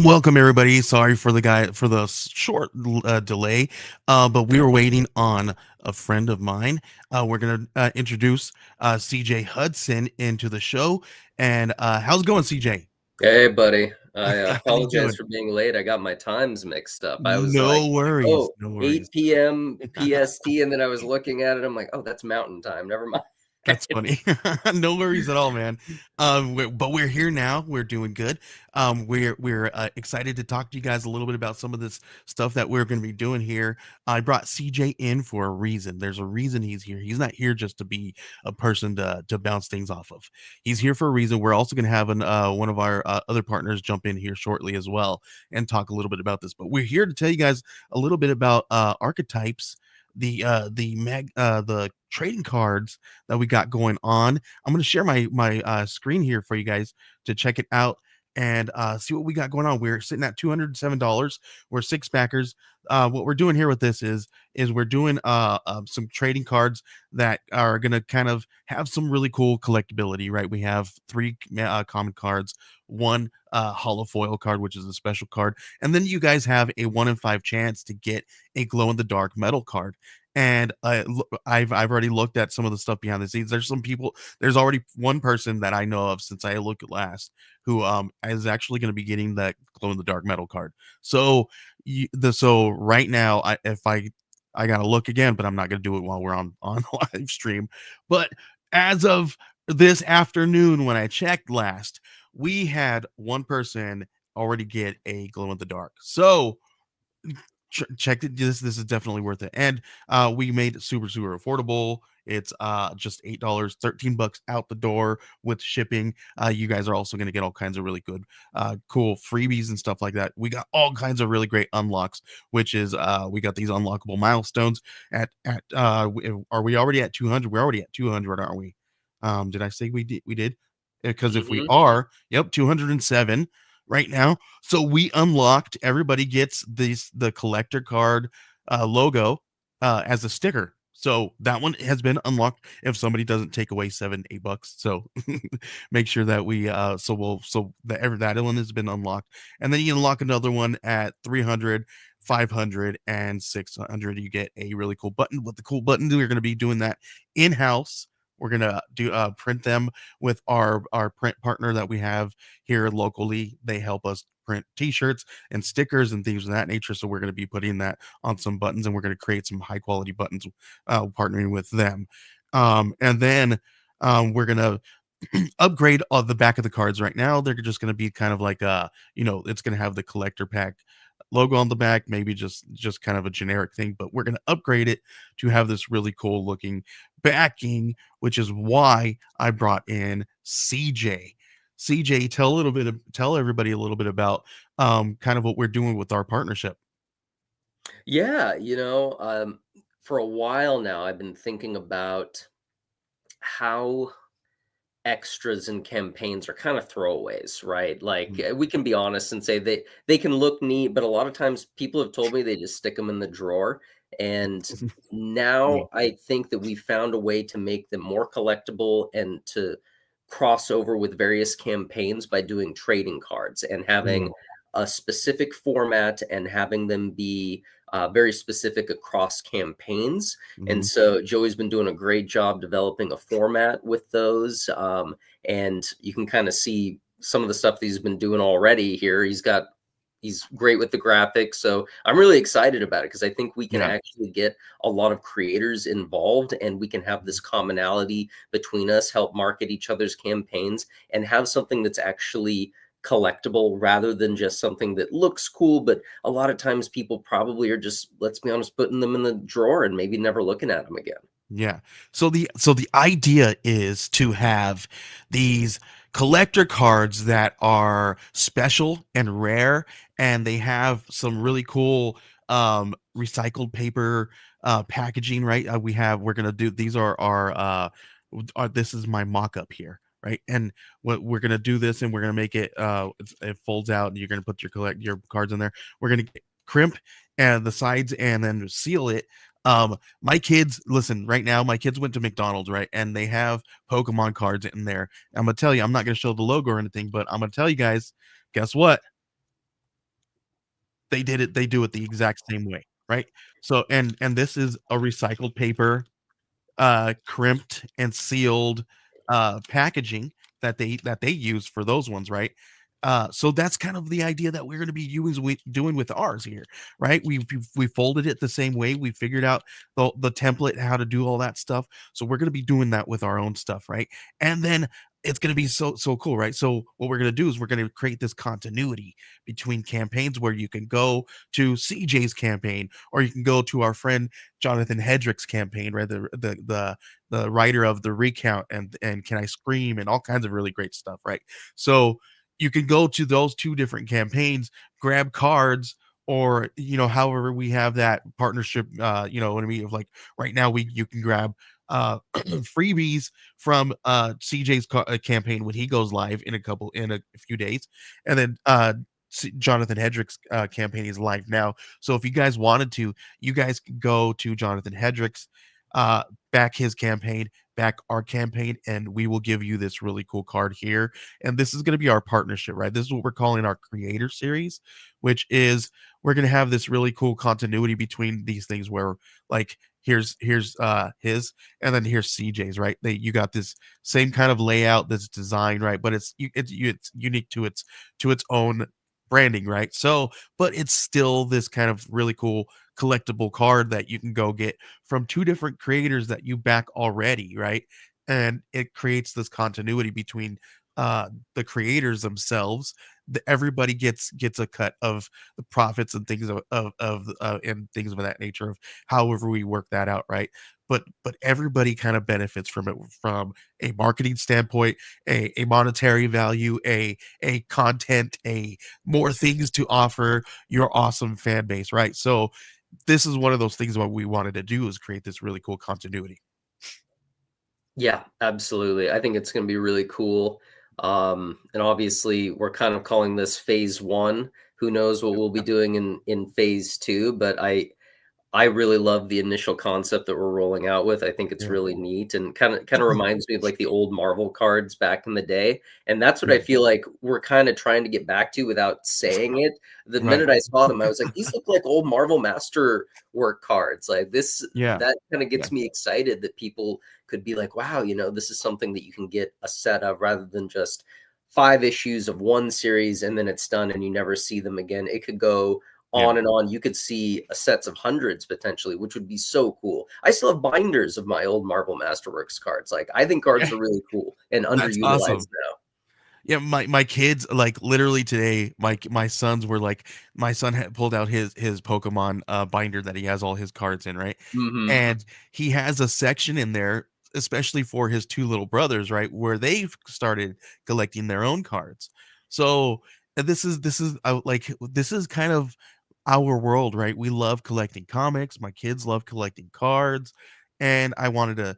Welcome everybody. Sorry for the short delay, but we were waiting on a friend of mine. We're gonna introduce CJ Hudson into the show. And how's it going, CJ? Hey, buddy. I How you apologize doing? for being late. I got my times mixed up. I was like, No worries, oh, no worries. 8 p.m. PST, and then I was looking at it. I'm like, oh, that's Mountain Time. Never mind. That's funny. No worries at all, man. But we're here now. We're doing good. We're excited to talk to you guys a little bit about some of this stuff that we're going to be doing here. I brought CJ in for a reason. There's a reason he's here. He's not here just to be a person to bounce things off of. He's here for a reason. We're also going to have one of our other partners jump in here shortly as well and talk a little bit about this. But we're here to tell you guys a little bit about archetypes, the trading cards that we got going on. I'm going to share my screen here for you guys to check it out and see what we got going on. We're sitting at $207. We're six backers. What we're doing here with this is we're doing some trading cards that are going to kind of have some really cool collectability, right? We have three common cards, one hollow foil card, which is a special card, and then you guys have a 1 in 5 chance to get a glow in the dark metal card. And I've already looked at some of the stuff behind the scenes. There's some people. There's already one person that I know of since I looked at last who is actually going to be getting that glow in the dark metal card. So so right now, I gotta look again, but I'm not gonna do it while we're on live stream. But as of this afternoon, when I checked last, we had one person already get a glow in the dark. So check it. This is definitely worth it. And we made it super affordable. It's just $8, $13 out the door with shipping. You guys are also going to get all kinds of really good cool freebies and stuff like that. We got all kinds of really great unlocks, which is we got these unlockable milestones at are we already at 200? We're already at 200, aren't we? Did I say we did? Because if we Hmm. are, yep, 207 right now. So we unlocked, everybody gets the collector card logo as a sticker. So that one has been unlocked if somebody doesn't take away $7-8. So make sure that we that one has been unlocked. And then you unlock another one at 300, 500, and 600. You get a really cool button. With the cool buttons, we're going to be doing that in-house. We're gonna do print them with our print partner that we have here locally. They help us print t-shirts and stickers and things of that nature. So we're going to be putting that on some buttons, and we're going to create some high quality buttons partnering with them. And then we're going to upgrade the back of the cards. Right now they're just going to be kind of like it's going to have the collector pack logo on the back, maybe just kind of a generic thing, but we're going to upgrade it to have this really cool looking backing, which is why I brought in CJ. Tell everybody a little bit about kind of what we're doing with our partnership. Yeah, for a while now, I've been thinking about how extras and campaigns are kind of throwaways, right? Like Mm. we can be honest and say they can look neat, but a lot of times people have told me they just stick them in the drawer. And Yeah. now I think that we found a way to make them more collectible and to cross over with various campaigns by doing trading cards and having Mm. a specific format and having them be very specific across campaigns. And Mhm. so Joey's been doing a great job developing a format with those. And you can kind of see some of the stuff that he's been doing already here. He's great with the graphics. So I'm really excited about it because I think we can Yeah. actually get a lot of creators involved and we can have this commonality between us, help market each other's campaigns, and have something that's actually collectible rather than just something that looks cool. But a lot of times people probably are just, let's be honest, putting them in the drawer and maybe never looking at them again. Yeah. So the idea is to have these collector cards that are special and rare and they have some really cool recycled paper packaging, right? We're gonna do these are our this is my mock-up here, right? And what we're gonna do this, and we're gonna make it it folds out, and you're gonna put your cards in there. We're gonna crimp and the sides and then seal it. My kids, listen, right now, my kids went to McDonald's, right? And they have Pokemon cards in there. I'm gonna tell you, I'm not gonna show the logo or anything, but I'm gonna tell you guys, guess what? They do it the exact same way, right? So and this is a recycled paper, crimped and sealed packaging that they use for those ones, right? So that's kind of the idea that we're going to be doing with ours here, right? We folded it the same way. We figured out the template, how to do all that stuff. So we're going to be doing that with our own stuff, right? And then it's going to be so cool, right? So what we're going to do is we're going to create this continuity between campaigns where you can go to CJ's campaign, or you can go to our friend Jonathan Hedrick's campaign, right? The writer of the recount and Can I Scream and all kinds of really great stuff, right? So you can go to those two different campaigns, grab cards, or however we have that partnership, you know what I mean? Of like right now you can grab freebies from CJ's campaign when he goes live in a few days, and then Jonathan Hedrick's campaign is live now. So if you guys wanted to, you guys could go to Jonathan Hedrick's, back his campaign, back our campaign, and we will give you this really cool card here. And this is going to be our partnership, right? This is what we're calling our creator series, which is we're going to have this really cool continuity between these things where, like, here's his, and then here's CJ's, right? You got this same kind of layout, this design, right? But it's unique to its own branding, right? So, but it's still this kind of really cool collectible card that you can go get from two different creators that you back already, right? And it creates this continuity between the creators themselves. Everybody gets a cut of the profits and things of and things of that nature, of however we work that out, right? But everybody kind of benefits from it, from a marketing standpoint, a monetary value, a content, a more things to offer your awesome fan base, right? So this is one of those things what we wanted to do, is create this really cool continuity. Yeah, absolutely. I think it's going to be really cool. And obviously, we're kind of calling this phase one. Who knows what we'll be doing in phase two? But I really love the initial concept that we're rolling out with. I think it's Yeah. really neat, and kind of reminds me of like the old Marvel cards back in the day. And that's what Yeah. I feel like we're kind of trying to get back to without saying it. The Right. minute I saw them, I was like, these look like old Marvel Masterwork cards. Like this, Yeah. that kind of Yeah. gets me excited that people could be like, wow, this is something that you can get a set of, rather than just 5 issues of one series and then it's done and you never see them again. It could go Yeah. on and on. You could see sets of hundreds potentially, which would be so cool. I still have binders of my old Marvel Masterworks cards. Like, I think cards Yeah. are really cool and That's awesome. underutilized now. Yeah, my kids, like, literally today, my sons were like, my son had pulled out his Pokemon binder that he has all his cards in, right? Hmm. And he has a section in there, especially for his two little brothers, right, where they've started collecting their own cards. So this is kind of our world, right? We love collecting comics. My kids love collecting cards. And I wanted to,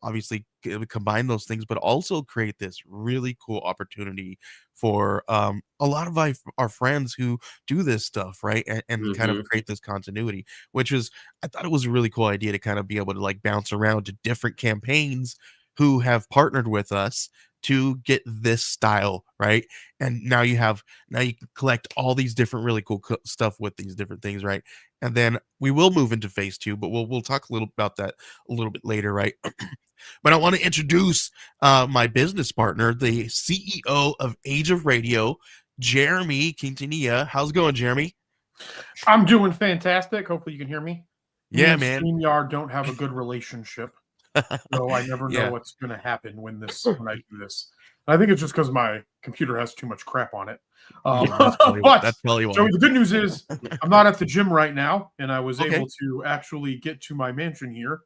obviously combine those things, but also create this really cool opportunity for a lot of our friends who do this stuff, right? And kind of Hmm. create this continuity, which was, I thought it was a really cool idea to kind of be able to like bounce around to different campaigns who have partnered with us to get this style, right? And now you can collect all these different really cool stuff with these different things, right? And then we will move into phase two, but we'll talk a little about that a little bit later, right? But I want to introduce my business partner, the CEO of Age of Radio, Jeremy Quintanilla. How's it going, Jeremy? I'm doing fantastic. Hopefully you can hear me. Me Yeah, and man. StreamYard don't have a good relationship, so I never know Yeah. what's going to happen when I do this. I think it's just because my computer has too much crap on it. Yeah, that's probably But that's probably Joey, why. the good news is I'm not at the gym right now, and I was Okay. able to actually get to my mansion here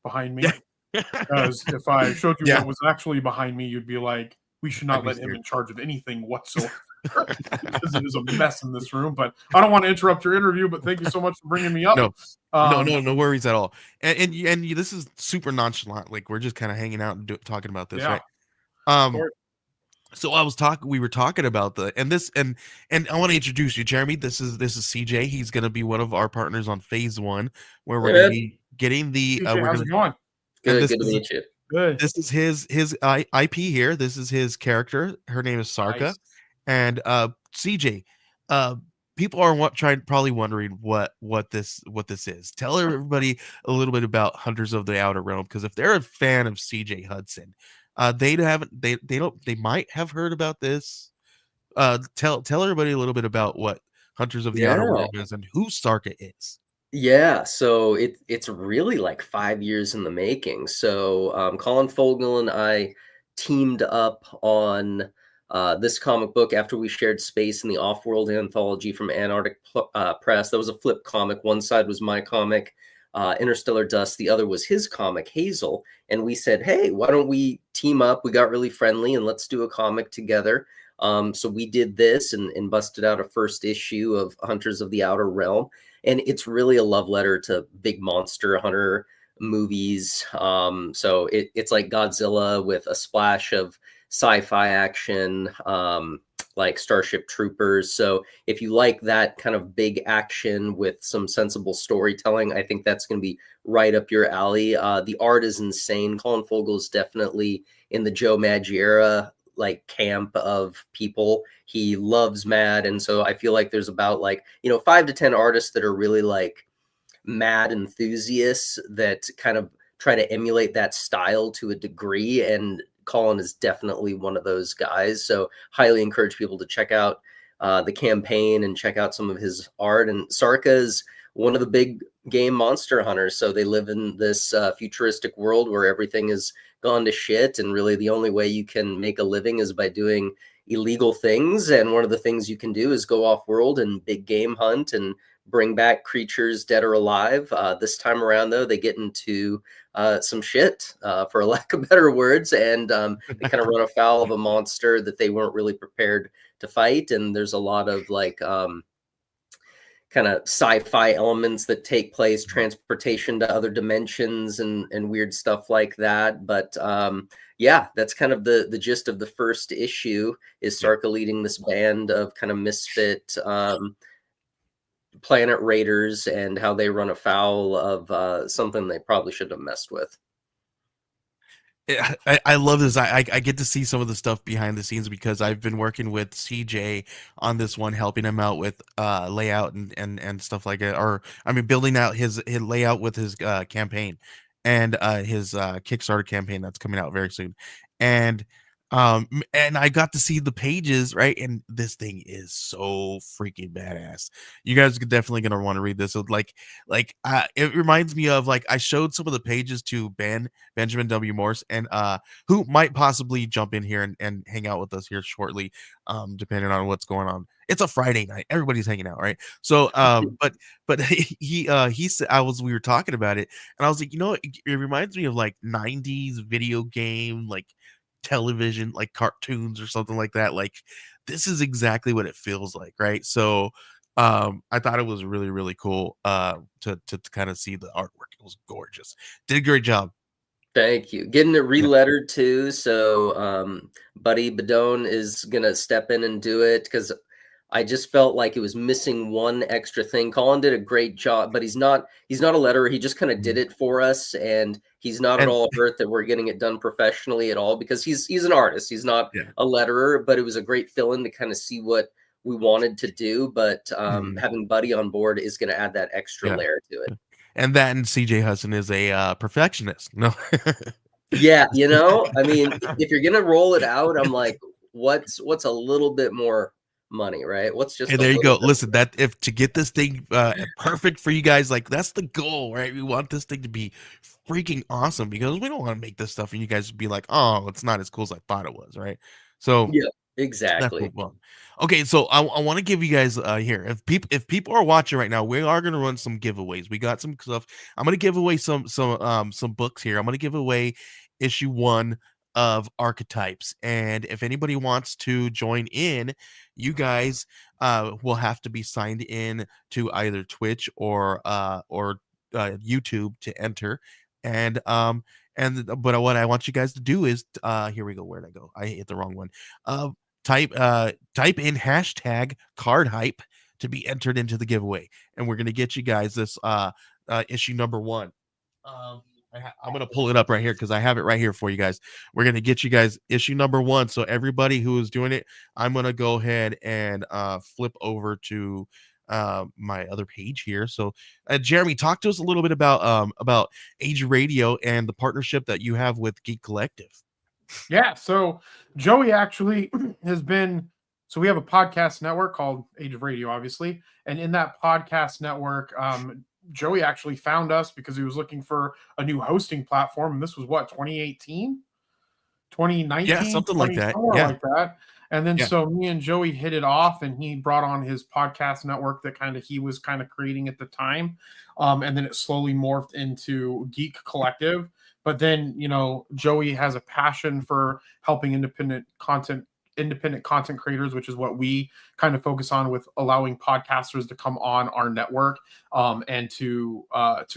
behind me. Yeah. Because if I showed you Yeah, what was actually behind me, you'd be like, we should I'd not be let him scared. in charge of anything whatsoever. because it is a mess in this room. But I don't want to interrupt your interview. But thank you so much for bringing me up. No, no worries at all. And this is super nonchalant. Like we're just kind of hanging out and talking about this, Yeah, right? of Um, course. so we were talking about and I want to introduce you, Jeremy. This is CJ. He's going to be one of our partners on phase 1, where we're Hey, going to man. be getting CJ, we're how's going it to, going? and Good. Good to meet you. Good. this is his IP here. This is his character. Her name is Sarka, Nice. and CJ. Uh, people are probably wondering what this is. Tell everybody a little bit about Hunters of the Outer Realm, because if they're a fan of CJ Hudson, they might have heard about this. Tell everybody a little bit about what Hunters of the Outer Yeah. Realm is and who Sarka is. Yeah, so it's really like 5 years in the making. So Colin Fogel and I teamed up on this comic book after we shared space in the Off-World anthology from Press. That was a flip comic. One side was my comic, Interstellar Dust. The other was his comic, Hazel. And we said, hey, why don't we team up? We got really friendly and let's do a comic together. So we did this and busted out a first issue of Hunters of the Outer Realm, and it's really a love letter to big monster hunter movies. So it's like Godzilla with a splash of sci-fi action, like Starship Troopers. So if you like that kind of big action with some sensible storytelling, I think that's going to be right up your alley. The art is insane. Colin Fogel is definitely in the Joe Maggiera like camp of people. He loves Mad, and so I feel like there's about 5 to 10 artists that are really like Mad enthusiasts that kind of try to emulate that style to a degree, and Colin is definitely one of those guys. So highly encourage people to check out the campaign and check out some of his art. And Sarka is one of the big game monster hunters, so they live in this futuristic world where everything is gone to shit, and really the only way you can make a living is by doing illegal things. And one of the things you can do is go off world and big game hunt and bring back creatures dead or alive. This time around, though, they get into some shit, for a lack of better words, and they kind of run afoul of a monster that they weren't really prepared to fight. And there's a lot of kind of sci-fi elements that take place, transportation to other dimensions and weird stuff like that. But yeah, that's kind of the gist of the first issue, is Sarka leading this band of kind of misfit planet raiders and how they run afoul of something they probably shouldn't have messed with. I love this. I get to see some of the stuff behind the scenes because I've been working with CJ on this one, helping him out with layout and stuff like it. Or I mean, building out his layout with his campaign and his Kickstarter campaign that's coming out very soon. And and I got to see the pages, right? And this thing is so freaking badass. You guys are definitely gonna want to read this. So it reminds me of, like, I showed some of the pages to Benjamin W. Morse, and who might possibly jump in here and hang out with us here shortly, depending on what's going on. It's a Friday night, everybody's hanging out, right? So but he said, we were talking about it, and I was like, it reminds me of like 90s video game, like television, like cartoons or something like that. Like, this is exactly what it feels like, right? So I thought it was really, really cool to kind of see the artwork. It was gorgeous. Did a great job. Thank you. Getting it Yeah. relettered too. So Buddy Badone is gonna step in and do it, because I just felt like it was missing one extra thing. Colin did a great job, but he's not a letterer. He just kind of did it for us, and he's not at And all hurt that we're getting it done professionally at all, because he's an artist. He's not yeah. a letterer, but it was a great fill-in to kind of see what we wanted to do. But Mhm. having Buddy on board is going to add that extra Yeah. layer to it. And that, and CJ Hudson is a perfectionist. No. Yeah, I mean, if you're gonna roll it out, I'm like, what's a little bit more money, right? What's Hey, just a there you little go. bit Listen, that if to get this thing perfect for you guys, like, that's the goal, right? We want this thing to be freaking awesome, because we don't want to make this stuff and you guys be like, oh, it's not as cool as I thought it was, right? So Yeah, that's what exactly. we want. Okay, so I want to give you guys here. If people are watching right now, we are gonna run some giveaways. We got some stuff. I'm gonna give away some books here. I'm gonna give away issue 1 of Archetypes. And if anybody wants to join in, you guys will have to be signed in to either Twitch or YouTube to enter. And but what I want you guys to do is here we go. Where'd I go? I hit the wrong one. Uh, type in hashtag card hype to be entered into the giveaway, and we're gonna get you guys this issue number one. Um, I'm gonna pull it up right here because I have it right here for you guys. We're gonna get you guys issue number one. So everybody who is doing it, I'm gonna go ahead and flip over to my other page here. So Jeremy, talk to us a little bit about Age Radio and the partnership that you have with Geek Collective. Yeah, so Joey actually has been. So we have a podcast network called Age of Radio, obviously, and in that podcast network, Joey actually found us because he was looking for a new hosting platform, and this was what 2018, 2019, Yeah, something like that. somewhere Yeah, like that. And then yeah. so me and Joey hit it off, and he brought on his podcast network that he was kind of creating at the time, and then it slowly morphed into Geek Collective. But then, Joey has a passion for helping independent content creators, which is what we kind of focus on with allowing podcasters to come on our network and to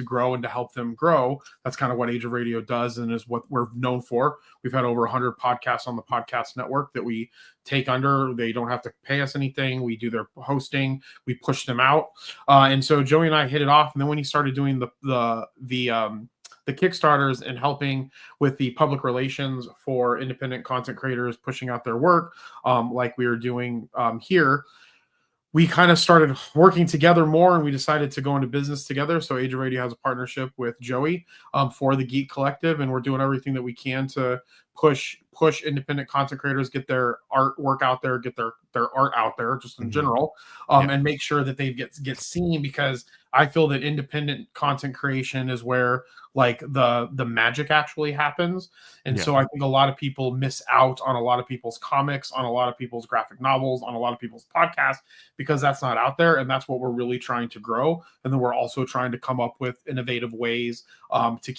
grow and to help them grow. That's kind of what Age of Radio does and is what we're known for. We've had over 100 podcasts on the podcast network that we take under. They don't have to pay us anything. We do their hosting. We push them out. And so Joey and I hit it off. And then when he started doing the Kickstarters and helping with the public relations for independent content creators pushing out their work, like we were doing here, we kind of started working together more, and we decided to go into business together. So Age of Radio has a partnership with Joey for the Geek Collective, and we're doing everything that we can to push independent content creators, get their artwork out there, get their art out there just in general, and make sure that they get seen, because I feel that independent content creation is where like the magic actually happens. And so I think a lot of people miss out on a lot of people's comics, on a lot of people's graphic novels, on a lot of people's podcasts, because that's not out there. And that's what we're really trying to grow. And then we're also trying to come up with innovative ways to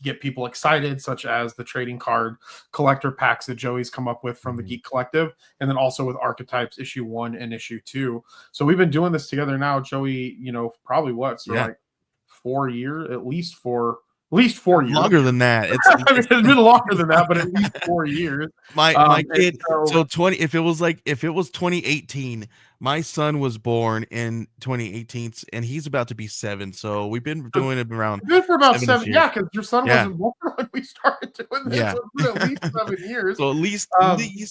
get people excited, such as the trading card collector packs that Joey's come up with from the Geek Collective, and then also with Archetypes issue 1 and issue 2. So we've been doing this together now, Joey, probably like 4 years, at least 4 years. Longer than that. It's been longer than that, but at least 4 years. My kid. So 20. If it was 2018, my son was born in 2018, and he's about to be 7. So we've been doing it around. Good for about 7 years. Yeah, because your son wasn't born when we started doing this. Yeah. So it's been at least 7 years. So at least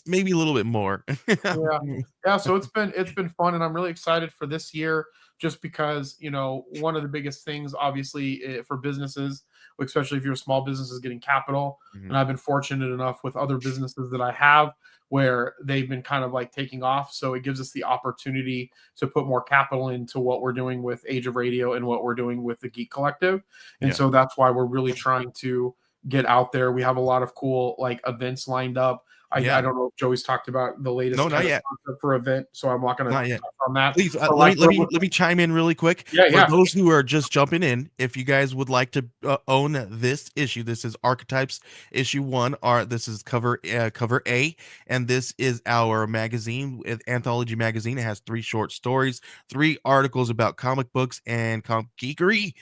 maybe a little bit more. Yeah. So it's been fun, and I'm really excited for this year, just because one of the biggest things, obviously, for businesses, especially if you're a small business, is getting capital. And I've been fortunate enough with other businesses that I have where they've been kind of like taking off. So it gives us the opportunity to put more capital into what we're doing with Age of Radio and what we're doing with the Geek Collective. And so that's why we're really trying to get out there. We have a lot of cool like events lined up. I don't know if Joey's talked about the latest not yet. for event, so I'm not going to touch on that. Please, let me chime in really quick. For those who are just jumping in, if you guys would like to own this issue, this is Archetypes issue 1. This is cover A, and this is our magazine, anthology magazine. It has 3 short stories, 3 articles about comic books and comic geekery.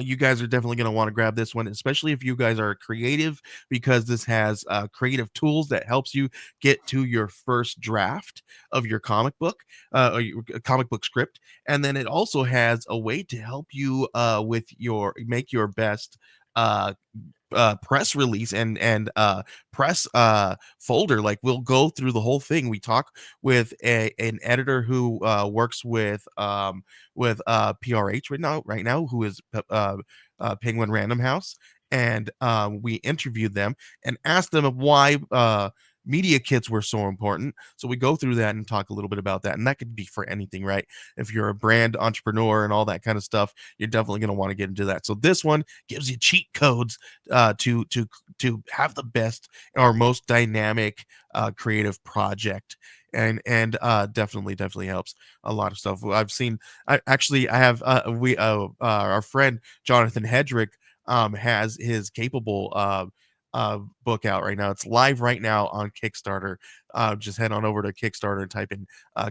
You guys are definitely going to want to grab this one, especially if you guys are creative, because this has creative tools that helps you get to your first draft of your comic book or your comic book script. And then it also has a way to help you make your best press release and press folder. Like, we'll go through the whole thing. We talk with an editor who works with PRH right now, who is Penguin Random House, and we interviewed them and asked them why media kits were so important. So we go through that and talk a little bit about that. And that could be for anything, right? If you're a brand entrepreneur and all that kind of stuff, you're definitely going to want to get into that. So this one gives you cheat codes to have the best or most dynamic creative project. And definitely helps a lot of stuff. I've seen. I have our friend Jonathan Hedrick has his capable book out right now. It's live right now on Kickstarter. Just head on over to Kickstarter and type in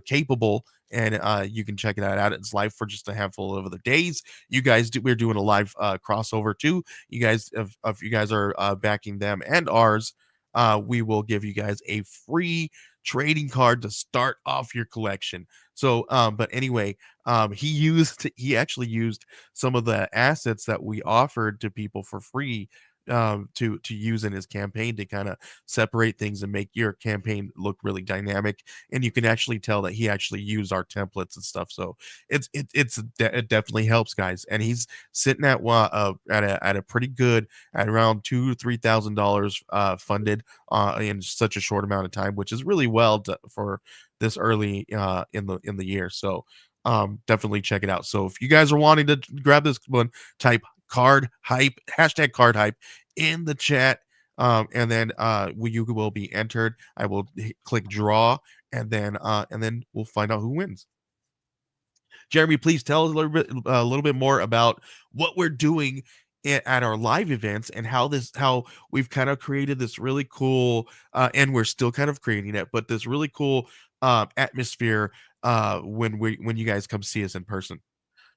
capable, and you can check it out. It's live for just a handful of other days. We're doing a live crossover too. You guys, if you guys are backing them and ours, we will give you guys a free trading card to start off your collection. So, but anyway, he actually used some of the assets that we offered to people for free, to use in his campaign to kind of separate things and make your campaign look really dynamic. And you can actually tell that he actually used our templates and stuff. So it definitely helps, guys. And he's sitting at a pretty good, at around $2,000 to $3,000 funded in such a short amount of time, which is really for this early in the year. So definitely check it out. So if you guys are wanting to grab this one, type card hype, hashtag card hype in the chat, and then you will be entered. I will click draw, and then we'll find out who wins. Jeremy, please tell us a little bit more about what we're doing at our live events, and how we've kind of created this really cool, and we're still kind of creating it, but this really cool atmosphere when you guys come see us in person.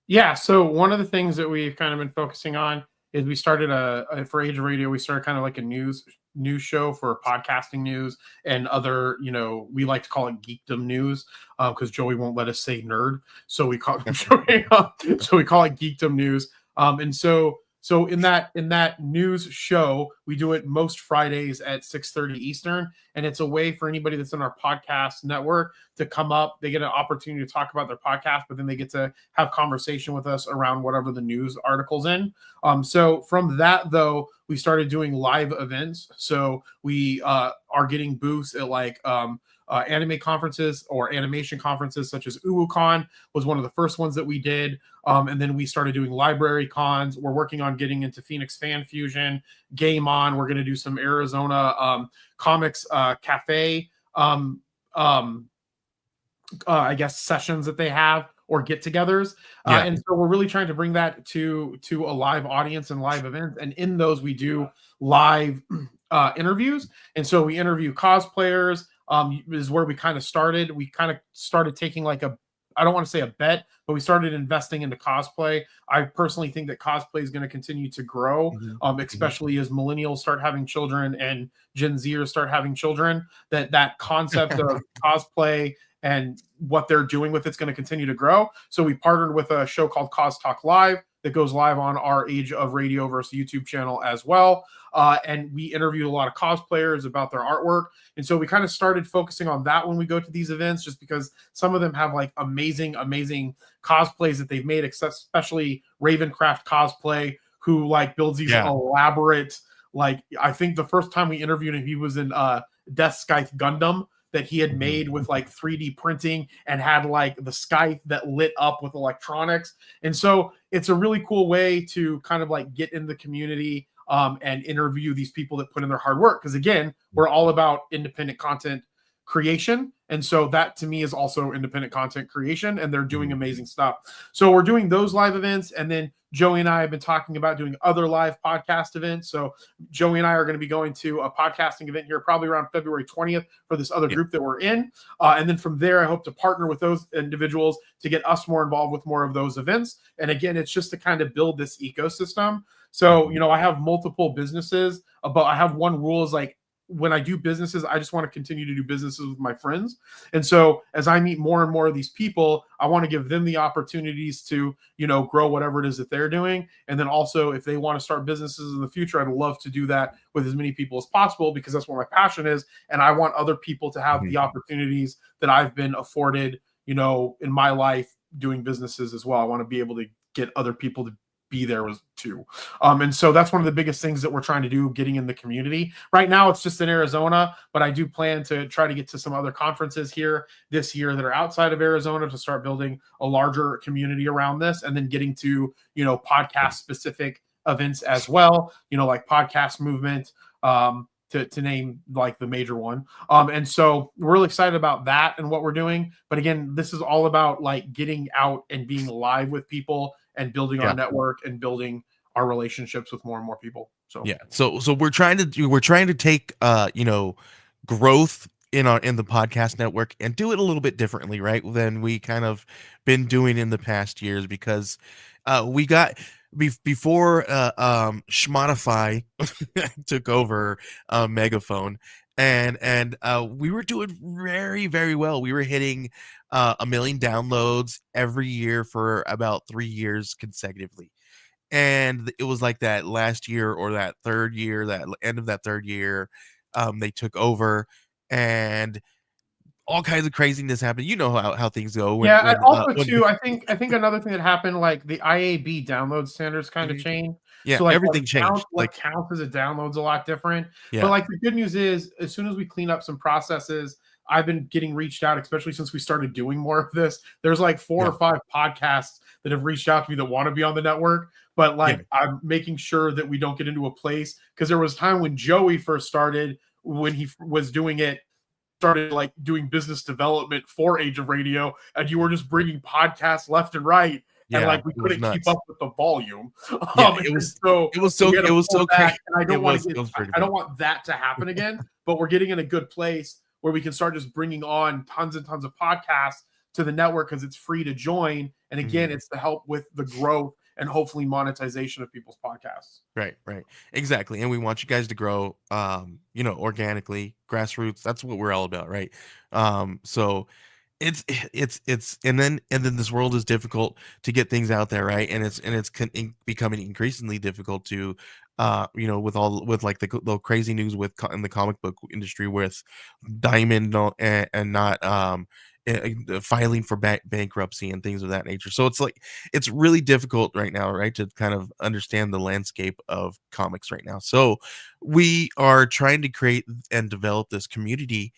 Yeah, so one of the things that we've kind of been focusing on is we started for Age of Radio, we started kind of like a news show for podcasting news and other, we like to call it geekdom news, because Joey won't let us say nerd, so we call it so we call it geekdom news. And so in that news show, we do it most Fridays at 6:30 Eastern, and it's a way for anybody that's in our podcast network to come up. They get an opportunity to talk about their podcast, but then they get to have conversation with us around whatever the news article's in. So from that, though, we started doing live events. So we are getting booths at like anime conferences or animation conferences, such as UwuCon was one of the first ones that we did. And then we started doing library cons. We're working on getting into Phoenix Fan Fusion, Game On. We're going to do some Arizona Comics Cafe, I guess, sessions that they have, or get-togethers. And so we're really trying to bring that to a live audience and live events. And in those, we do live interviews. And so we interview cosplayers. Is where we kind of started. We kind of started taking like I don't want to say a bet, but we started investing into cosplay. I personally think that cosplay is going to continue to grow, especially as millennials start having children and Gen Zers start having children. That concept of cosplay and what they're doing with it's going to continue to grow. So we partnered with a show called Cos Talk Live that goes live on our Age of Radio versus YouTube channel as well. And we interviewed a lot of cosplayers about their artwork. And so we kind of started focusing on that when we go to these events, just because some of them have like amazing cosplays that they've made, especially Ravencraft Cosplay, who like builds these elaborate, like, I think the first time we interviewed him, he was in Death Scythe Gundam that he had made with like 3D printing and had like the scythe that lit up with electronics. And so it's a really cool way to kind of like get in the community and interview these people that put in their hard work. Because again, we're all about independent content creation. And so that to me is also independent content creation, and they're doing amazing stuff. So we're doing those live events. And then Joey and I have been talking about doing other live podcast events. So Joey and I are going to be going to a podcasting event here probably around February 20th for this other group that we're in. And then from there, I hope to partner with those individuals to get us more involved with more of those events. And again, it's just to kind of build this ecosystem. So, I have multiple businesses, but I have one rule is like, when I do businesses, I just want to continue to do businesses with my friends. And so as I meet more and more of these people, I want to give them the opportunities to, grow whatever it is that they're doing. And then also if they want to start businesses in the future, I'd love to do that with as many people as possible, because that's what my passion is. And I want other people to have the opportunities that I've been afforded, in my life doing businesses as well. I want to be able to get other people to be there too. And so that's one of the biggest things that we're trying to do, getting in the community. Right now it's just in Arizona, but I do plan to try to get to some other conferences here this year that are outside of Arizona to start building a larger community around this, and then getting to, podcast specific events as well, like Podcast Movement, to name like the major one. And so we're really excited about that and what we're doing. But again, this is all about like getting out and being live with people and building our network and building our relationships with more and more people. So Yeah. So we're trying to take growth in the podcast network and do it a little bit differently, right? Than we kind of been doing in the past years, because we got before Schmotify took over Megaphone, and we were doing very, very well. We were hitting 1 million downloads every year for about 3 years consecutively. And it was like that last year, or that third year, that end of that third year, they took over, and all kinds of craziness happened. You know how things go yeah, also when too, I think another thing that happened, like the IAB download standards kind of Mhm. changed. Yeah, So like everything changed. what Like, counts as a download's a lot different. But yeah, like the good news is, as soon as we clean up some processes, I've been getting reached out, especially since we started doing more of this. There's like four yeah, or five podcasts that have reached out to me that want to be on the network. But yeah, like I'm making sure that we don't get into a place, because there was a time when Joey first started, when he was doing it, started like doing business development for Age of Radio, and you were just bringing podcasts left and right, and yeah. like we It was couldn't keep nuts. up with the volume. Yeah, And so we had to it was pull so back, crazy. and I don't want to It get, was pretty I fun. don't want that to happen again. But we're getting in a good place where we can start just bringing on tons and tons of podcasts to the network, because it's free to join, and again, Mhm. it's to help with the growth and hopefully monetization of people's podcasts. Right, right. Exactly. And we want you guys to grow organically, grassroots. That's what we're all about, right? So it's and then this world is difficult to get things out there, right? And it's becoming increasingly difficult to with like the crazy news in the comic book industry, with Diamond and not filing for bankruptcy and things of that nature. So it's like it's really difficult right now, right, to kind of understand the landscape of comics right now. So we are trying to create and develop this community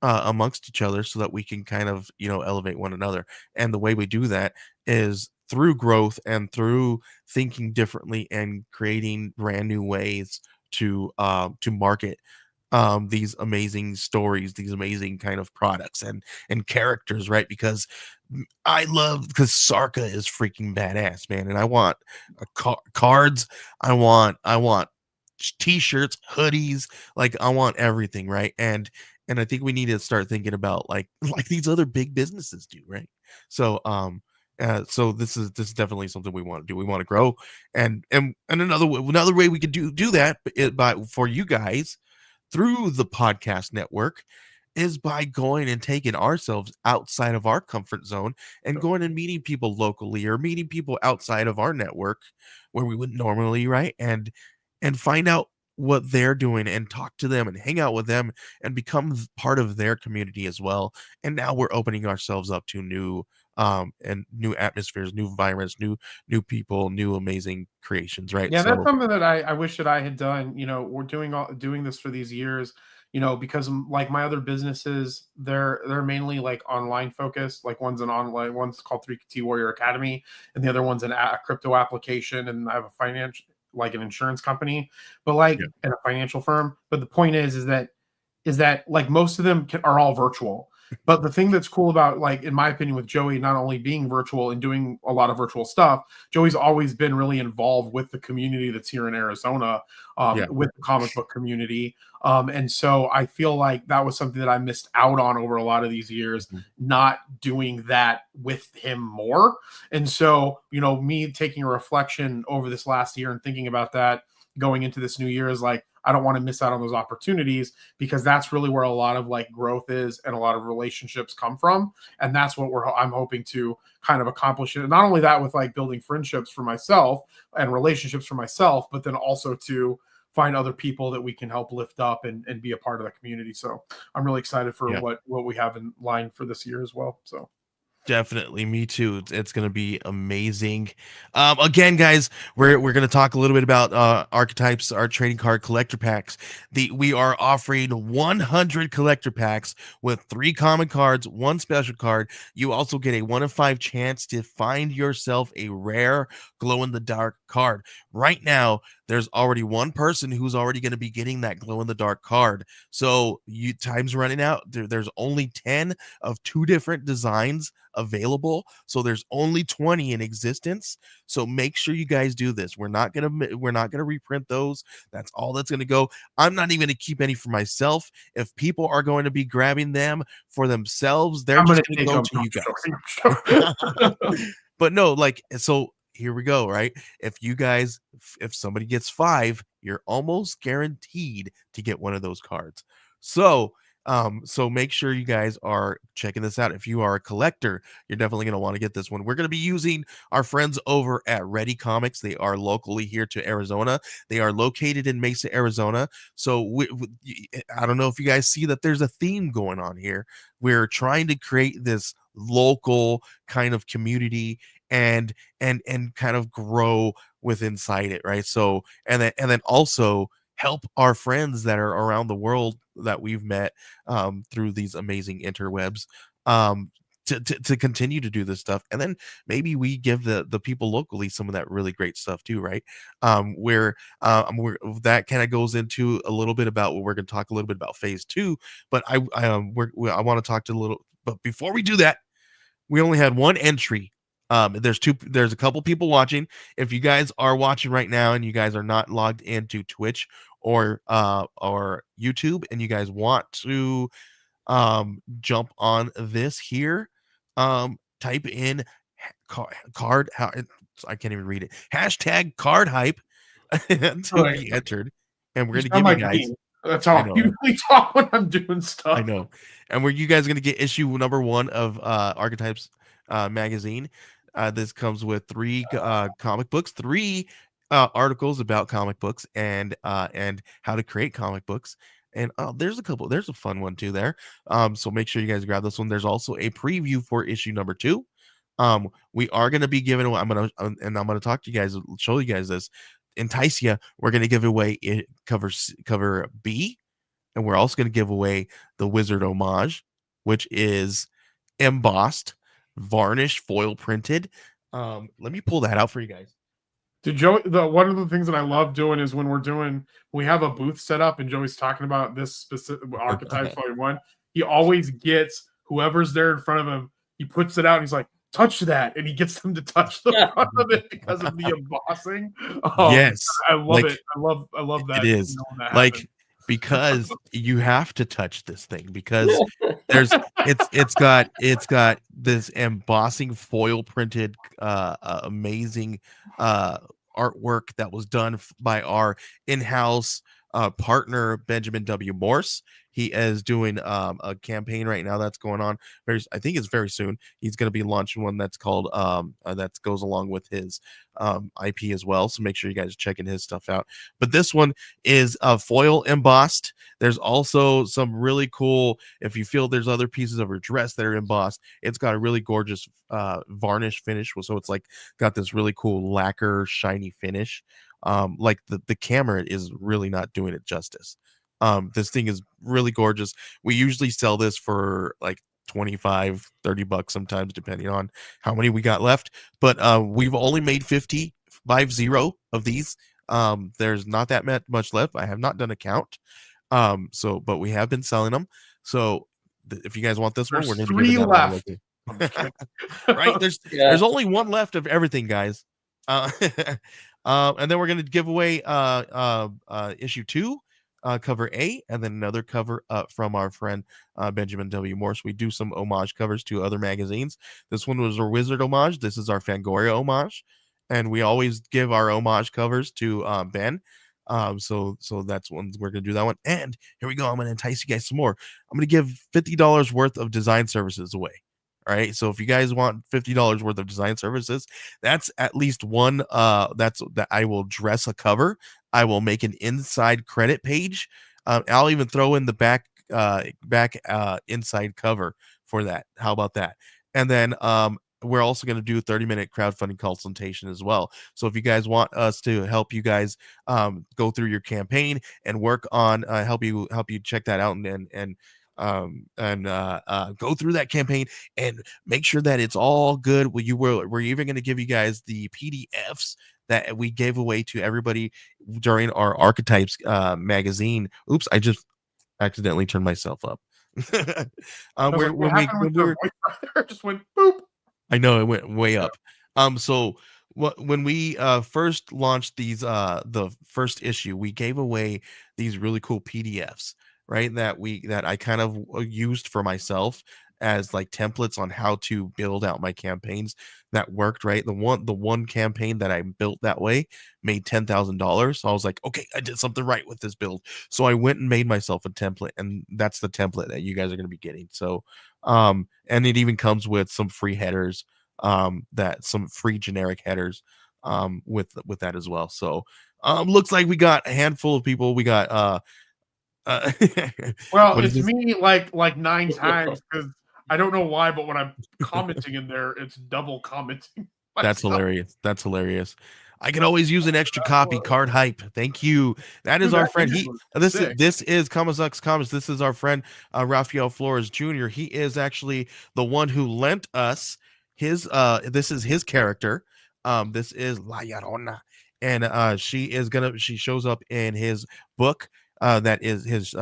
amongst each other, so that we can kind of elevate one another. And the way we do that is through growth and through thinking differently and creating brand new ways to market these amazing stories, these amazing kind of products and characters, right? Because because Sarka is freaking badass, man, and I want cards. I want t-shirts, hoodies, like I want everything, right? And I think we need to start thinking about like like these other big businesses do, right? So so this is definitely something we want to do. We want to grow, and another way we could do that by for you guys through the podcast network is by going and taking ourselves outside of our comfort zone and going and meeting people locally, or meeting people outside of our network where we wouldn't normally, right? And find out what they're doing and talk to them and hang out with them and become part of their community as well. And now we're opening ourselves up to new atmospheres, new environments, new people, new amazing creations, right? Yeah, that's So something that I wish that I had done. We're doing this for these years, because like my other businesses, they're mainly like online focused. Like one's called 3T Warrior Academy, and the other one's a crypto application, and I have a financial, like an insurance company, but like yeah, and a financial firm. But the point is that like most of them are all virtual. But the thing that's cool about, like, in my opinion, with Joey not only being virtual and doing a lot of virtual stuff, Joey's always been really involved with the community that's here in Arizona, yeah, with the comic book community. And so I feel like that was something that I missed out on over a lot of these years, mhm, not doing that with him more. And so, me taking a reflection over this last year and thinking about that going into this new year is like, I don't want to miss out on those opportunities, because that's really where a lot of like growth is and a lot of relationships come from. And that's what I'm hoping to kind of accomplish. And not only that, with like building friendships for myself and relationships for myself, but then also to find other people that we can help lift up and be a part of the community. So I'm really excited for yeah. what we have in line for this year as well. So Definitely, me too. It's gonna be amazing. Again, guys, we're gonna talk a little bit about archetypes, our trading card collector packs. We are offering 100 collector packs with 3 common cards, 1 special card. You also get a 1 of 5 chance to find yourself a rare glow in the dark card. Right now, there's already one person who's already going to be getting that glow-in-the-dark card. So time's running out. There's only 10 of 2 different designs available. So there's only 20 in existence. So make sure you guys do this. We're not gonna reprint those. That's all that's gonna go. I'm not even gonna keep any for myself. If people are going to be grabbing them for themselves, they're I'm just gonna gonna take go them. to No, you I'm guys. joking. But no, like, so here we go, right? If you guys, if somebody gets 5, you're almost guaranteed to get one of those cards. So so make sure you guys are checking this out. If you are a collector, you're definitely going to want to get this one. We're going to be using our friends over at Ready Comics. They are locally here to Arizona. They are located in Mesa, Arizona. So I don't know if you guys see that there's a theme going on here. We're trying to create this local kind of community and kind of grow with inside it, right? So and then also help our friends that are around the world that we've met through these amazing interwebs, um to continue to do this stuff. And then maybe we give the people locally some of that really great stuff too, right? Where that kind of goes into a little bit about what we're going to talk a little bit about phase 2. But I want to talk to a little, but before we do that, we only had one entry. There's a couple people watching. If you guys are watching right now and you guys are not logged into Twitch or YouTube, and you guys want to jump on this here, type in card, how I can't even read it. Hashtag card hype to Like, be entered. And we're you gonna sound give you like guys, me. That's I how I know, usually talk when I'm doing I stuff. know. And where you guys are going to get issue number 1 of Archetypes magazine. This comes with 3 comic books, 3 articles about comic books and how to create comic books. And there's a fun one too there. So make sure you guys grab this one. There's also a preview for issue number 2. We are going to be giving away, I'm going to talk to you guys, show you guys this. Entice ya, we're going to give away cover B, and we're also going to give away the Wizard Homage, which is embossed, varnished, foil printed. Let me pull that out for you guys. Dude, Joey, one of the things that I love doing is when we have a booth set up and Joey's talking about this specific Archetypes Volume 1, he always gets whoever's there in front of him, he puts it out and he's like, touch that, and he gets them to touch the front of it because of the embossing. Yes, I love like, it. I love that. it is, That like, happens. because you have to touch this thing, because there's it's got this embossing foil printed amazing artwork that was done by our in-house partner Benjamin W. Morse. He is doing a campaign right now that's going on I think it's very soon. He's going to be launching one that's called that goes along with his IP as well, so make sure you guys are checking his stuff out. But this one is foil embossed. There's also some really cool, if you feel there's other pieces of her dress that are embossed, it's got a really gorgeous varnish finish, so it's like got this really cool lacquer shiny finish. Like the camera is really not doing it justice. This thing is really gorgeous. We usually sell this for like 25-30 bucks sometimes, depending on how many we got left, but we've only made 50 of these. There's not that much left. I have not done a count. So but we have been selling them. So if you guys want this one, There's we're going to be giving 3 that one away left. too. I'm just kidding. Right, there's Yeah. only one left of everything, guys. And then we're going to give away issue 2, cover A, and then another cover from our friend Benjamin W. Morse. We do some homage covers to other magazines. This one was our Wizard homage. This is our Fangoria homage, and we always give our homage covers to Ben. So that's one, we're gonna do that one. And here we go. I'm gonna entice you guys some more. I'm gonna give $50 worth of design services away. All right. So if you guys want $50 worth of design services, that's at least one. That's that I will dress a cover. I will make an inside credit page. I'll even throw in the back inside cover for that. How about that? And then we're also going to do a 30-minute crowdfunding consultation as well. So if you guys want us to help you guys go through your campaign and work on help you check that out and go through that campaign and make sure that it's all good. We're even going to give you guys the PDFs that we gave away to everybody during our Archetypes magazine. Oops, I just accidentally turned myself up. I was Where like, what when we happened with when we your were voice right there? It just went boop. I know it went way up. So when we first launched these the first issue, we gave away these really cool PDFs, right? That I kind of used for myself as like templates on how to build out my campaigns that worked, right? The one campaign that I built that way made $10,000. So I was like, okay, I did something right with this build. So I went and made myself a template, and that's the template that you guys are going to be getting. So and it even comes with some free headers, that some free generic headers with that as well. So looks like we got a handful of people. We got uh Well, what is it's this? me like 9 times because I don't know why, but when I'm commenting in there, it's double commenting my That's stuff. hilarious. That's hilarious. I could always use an extra copy. Card hype. Thank you. That is Dude, our that friend. image He was this is sick. this is Kamazak's Comics. This is our friend Rafael Flores Jr. He is actually the one who lent us his this is his character. This is La Llorona. And she shows up in his book. That is his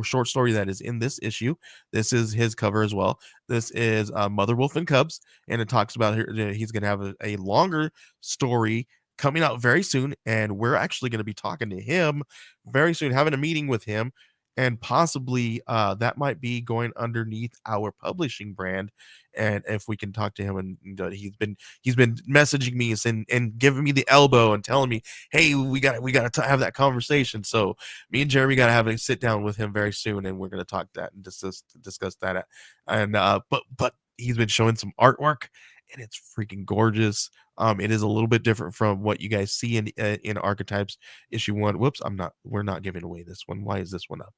short story that is in this issue. This is his cover as well. This is Mother Wolf and Cubs, and it talks about he's going to have a longer story coming out very soon, and we're actually going to be talking to him very soon, having a meeting with him, and possibly that might be going underneath our publishing brand. And if we can talk to him, and he's been messaging me and giving me the elbow and telling me, hey, we got to have that conversation. So me and Jeremy got to have a sit down with him very soon, and we're going to talk that and discuss that. And but he's been showing some artwork, and it's freaking gorgeous. It is a little bit different from what you guys see in Archetypes issue 1. Whoops, we're not giving away this one. Why is this one up?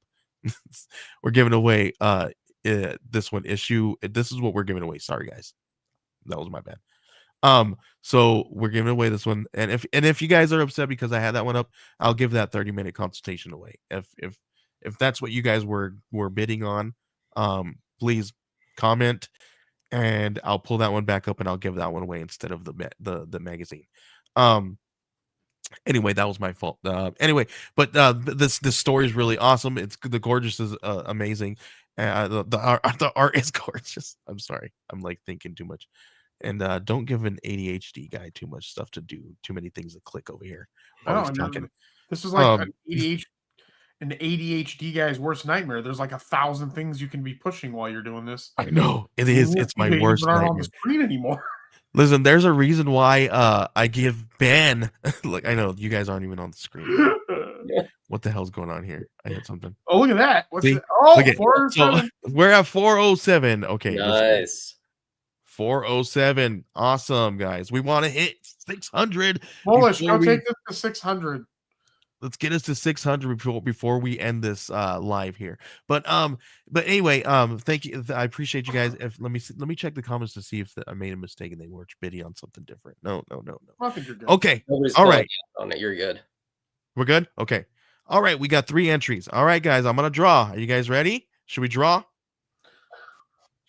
We're giving away this one issue. This is what we're giving away. Sorry guys, that was my bad. So we're giving away this one, and if you guys are upset because I had that one up, I'll give that 30-minute consultation away. If that's what you guys were bidding on, please comment, and I'll pull that one back up, and I'll give that one away instead of the magazine. Anyway, that was my fault. Anyway, but this story is really awesome. It's the gorgeous is amazing. The art is gorgeous. I'm sorry, I'm like thinking too much. And don't give an ADHD guy too much stuff to do, too many things to click over here I while he's know. talking. This is like an ADHD guy's worst nightmare. There's like 1,000 things you can be pushing while you're doing this. I know it is. It's my They worst even aren't on the nightmare. screen anymore. Listen, there's a reason why I give Ben. Like I know you guys aren't even on the screen. What the hell's going on here? I hit something. Oh, look at that. What's See? that? Oh, Look at 407. so we're at 407. Okay, let's go. Nice. 407. Awesome, guys. We want to hit 600. Bullish, before go take this to 600. Let's get us to 600 before we end this live here. But anyway, thank you. I appreciate you guys. If let me check the comments to see if I made a mistake and they were bidding on something different. No. I think you're good. Okay. Nobody's All calling right. you on it. You're good. We're good. Okay. All right. We got 3 entries. All right, guys. I'm gonna draw. Are you guys ready? Should we draw?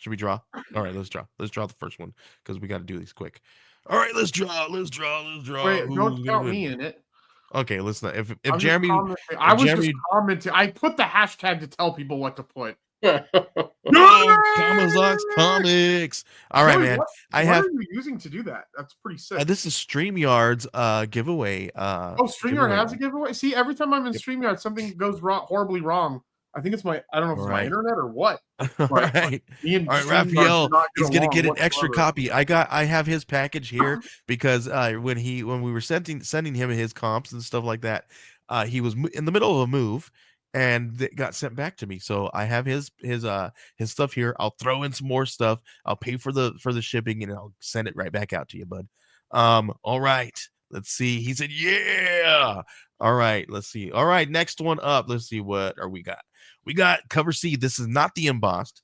All right. Let's draw. Let's draw the first one because we got to do these quick. All right. Let's draw. Wait, Who's don't gonna count win? me in it. Okay, listen. If I'm Jeremy, I was Jeremy, just commenting. I put the hashtag to tell people what to put. no, Kamazak's Comics. All right, Joey, man. What are you using to do that? That's pretty sick. This is StreamYard's giveaway. StreamYard has a giveaway. See, every time I'm in StreamYard, something goes horribly wrong. I think it's I don't know if it's my internet or what. All right. Raphael, he's gonna get an extra copy. I have his package here because when we were sending him his comps and stuff like that, he was in the middle of a move and it got sent back to me. So I have his stuff here. I'll throw in some more stuff. I'll pay for the shipping and I'll send it right back out to you, bud. All right. Let's see. He said, yeah. All right. Let's see. All right. Next one up. Let's see what we got. We got cover C. This is not the embossed.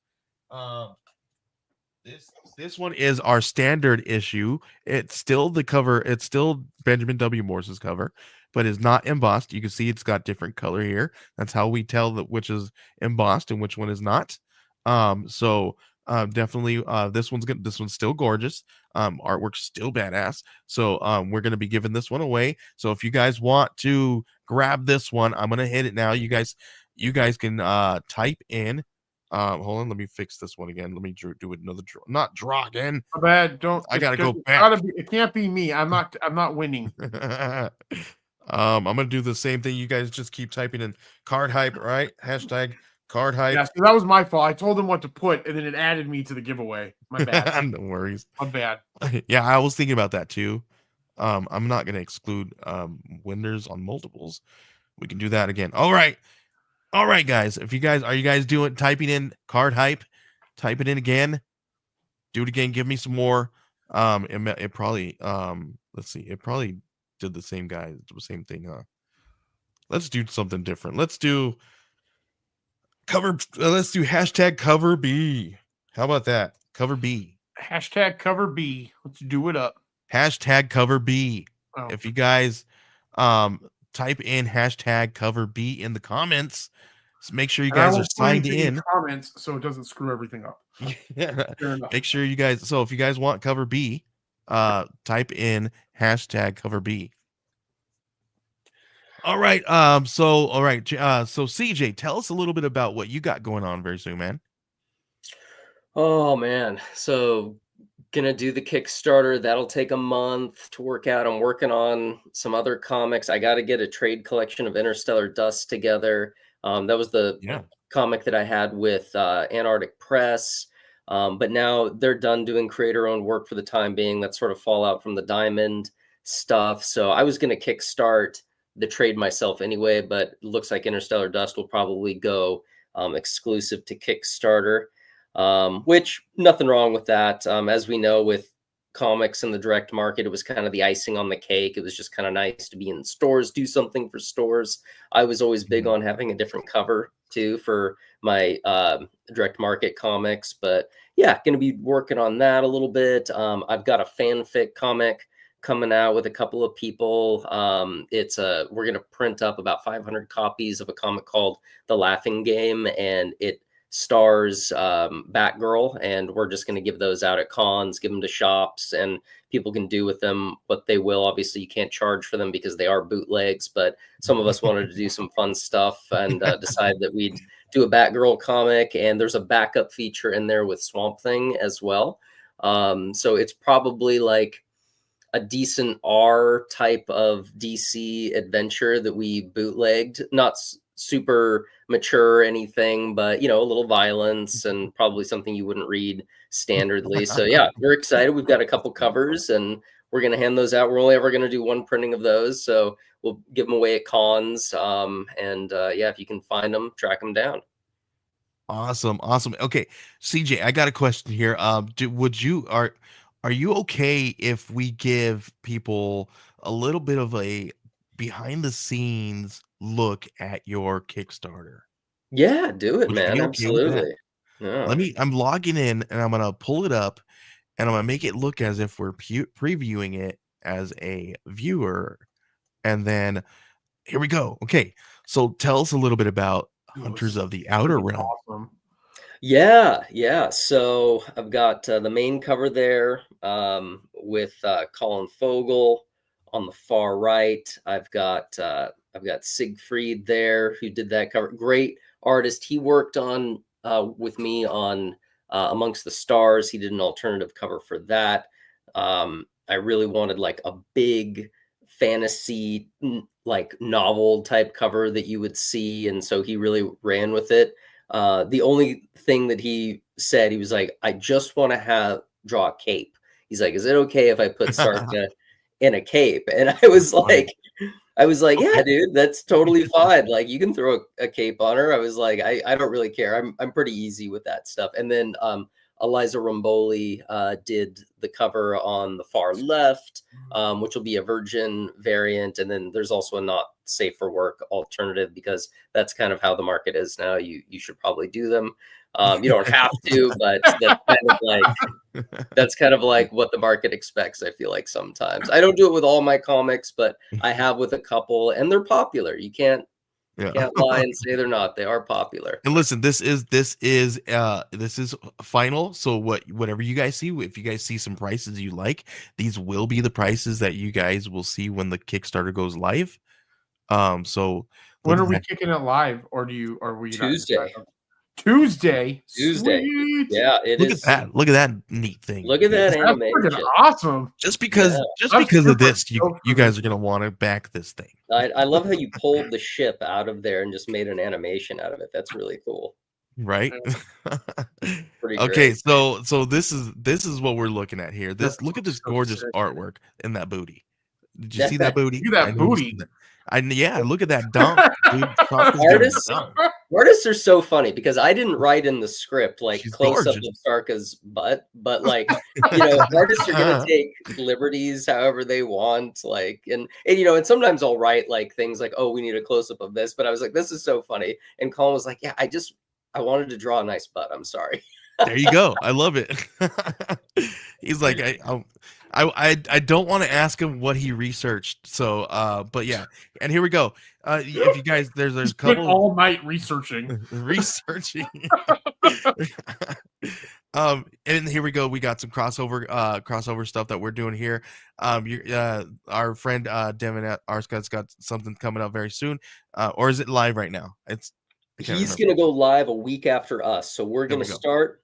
This one is our standard issue. It's still the cover. It's still Benjamin W. Morse's cover, but it's not embossed. You can see it's got different color here. That's how we tell that which is embossed and which one is not. So Definitely, this one's good. This one's still gorgeous. Artwork's still badass. So we're gonna be giving this one away. So if you guys want to grab this one, I'm gonna hit it now. You guys can type in. Hold on, let me fix this one again. Let me do another draw. Not draw again. My bad. Don't. I gotta go It's back. gotta be, it can't be me. I'm not winning. I'm gonna do the same thing. You guys just keep typing in card hype, right? Hashtag card hype. Yeah, so that was my fault. I told them what to put, and then it added me to the giveaway. My bad. No worries. My bad. Yeah, I was thinking about that too. I'm not gonna exclude winners on multiples. We can do that again. All right, guys. If you guys are you guys doing typing in card hype, type it in again. Do it again. Give me some more. It probably let's see. It probably did the same same thing. Let's do something different. Let's do cover. Let's do hashtag cover B. How about that? Cover B. Hashtag cover B. Let's do it up. Hashtag cover B. Oh. If you guys type in hashtag cover B in the comments, so make sure you guys are signed in. Comments so it doesn't screw everything up. Yeah. Make sure you guys. So if you guys want cover B, type in hashtag cover B. All right. So CJ, tell us a little bit about what you got going on very soon, man. Oh man. So gonna do the Kickstarter. That'll take a month to work out. I'm working on some other comics. I got to get a trade collection of Interstellar Dust together. That was the comic that I had with Antarctic Press. But now they're done doing creator-owned work for the time being. That's sort of fallout from the Diamond stuff. So I was going to kickstart the trade myself anyway, but it looks like Interstellar Dust will probably go exclusive to Kickstarter, which nothing wrong with that. As we know, with comics in the direct market, it was kind of the icing on the cake. It was just kind of nice to be in stores, do something for stores. I was always big on having a different cover too for my direct market comics, but yeah, going to be working on that a little bit. I've got a fanfic comic coming out with a couple of people. We're going to print up about 500 copies of a comic called The Laughing Game, and it stars Batgirl, and we're just going to give those out at cons, give them to shops, and people can do with them what they will. Obviously, you can't charge for them because they are bootlegs, but some of us wanted to do some fun stuff and decided that we'd do a Batgirl comic, and there's a backup feature in there with Swamp Thing as well. So it's probably like a decent R type of DC adventure that we bootlegged, not super mature or anything, but a little violence and probably something you wouldn't read standardly. So yeah, we're excited. We've got a couple covers and we're going to hand those out. We're only ever going to do one printing of those, so we'll give them away at cons. Yeah, if you can find them, track them down. Awesome. Okay, CJ, I got a question here. Are you okay if we give people a little bit of a behind the scenes look at your Kickstarter? Yeah, do it, Would you man. be okay with that? Absolutely. Yeah. I'm logging in and I'm gonna pull it up and I'm gonna make it look as if we're previewing it as a viewer. And then here we go. Okay, so tell us a little bit about Hunters of the Outer Realm. Awesome. Yeah. So I've got the main cover there with Colin Fogel on the far right. I've got Siegfried there, who did that cover. Great artist. He worked on with me on Amongst the Stars. He did an alternative cover for that. I really wanted like a big fantasy like novel type cover that you would see, and so he really ran with it. The only thing that he said, he was like, I just want to draw a cape. He's like, is it okay if I put Sarka in a cape? And I was like, yeah, dude, that's totally fine. Like, you can throw a cape on her. I was like, I don't really care. I'm pretty easy with that stuff. And then Eliza Romboli did the cover on the far left, which will be a Virgin variant. And then there's also a not safe for work alternative, because that's kind of how the market is now. You should probably do them. You don't have to, but that's kind of like what the market expects. I feel like sometimes I don't do it with all my comics, but I have with a couple, and they're popular. You can't Yeah. Can't lie and say they're not. They are popular. And listen, this is final. So whatever you guys see, if you guys see some prices you like, these will be the prices that you guys will see when the Kickstarter goes live. So When look are at we that. kicking it live, or are we not Tuesday. decided? Tuesday. Tuesday. Sweet. Yeah, it Look at is. that. Look at that neat thing. Look at that That's freaking animation. awesome. Just Yeah. I'm because of super this, stoked you for this. guys are gonna want to back this thing. I love how you pulled the ship out of there and just made an animation out of it. That's really cool. Right? Pretty Okay, great. so this is what we're looking at here. That's Look at this so gorgeous sick. artwork in that booty. Did you see that booty? Look at I that know you booty. seen that. Yeah, look at that dunk, dude. Sarka's getting Artists dunked. Artists are so funny because I didn't write in the script like She's close up gorgeous. of Sarka's butt, but like artists are gonna take liberties however they want, like and and sometimes I'll write like things like, oh, we need a close up of this, but I was like, this is so funny, and Colin was like, yeah, I wanted to draw a nice butt. I'm sorry. There you go. I love it. He's like, I don't want to ask him what he researched. So, but yeah, and here we go. If you guys, there's a Spent couple all night researching. researching. And here we go. We got some crossover stuff that we're doing here. Our friend Devin at Arscott's got something coming up very soon. Or is it live right now? I can't He's remember. gonna go live a week after us, so we're There gonna we go. start.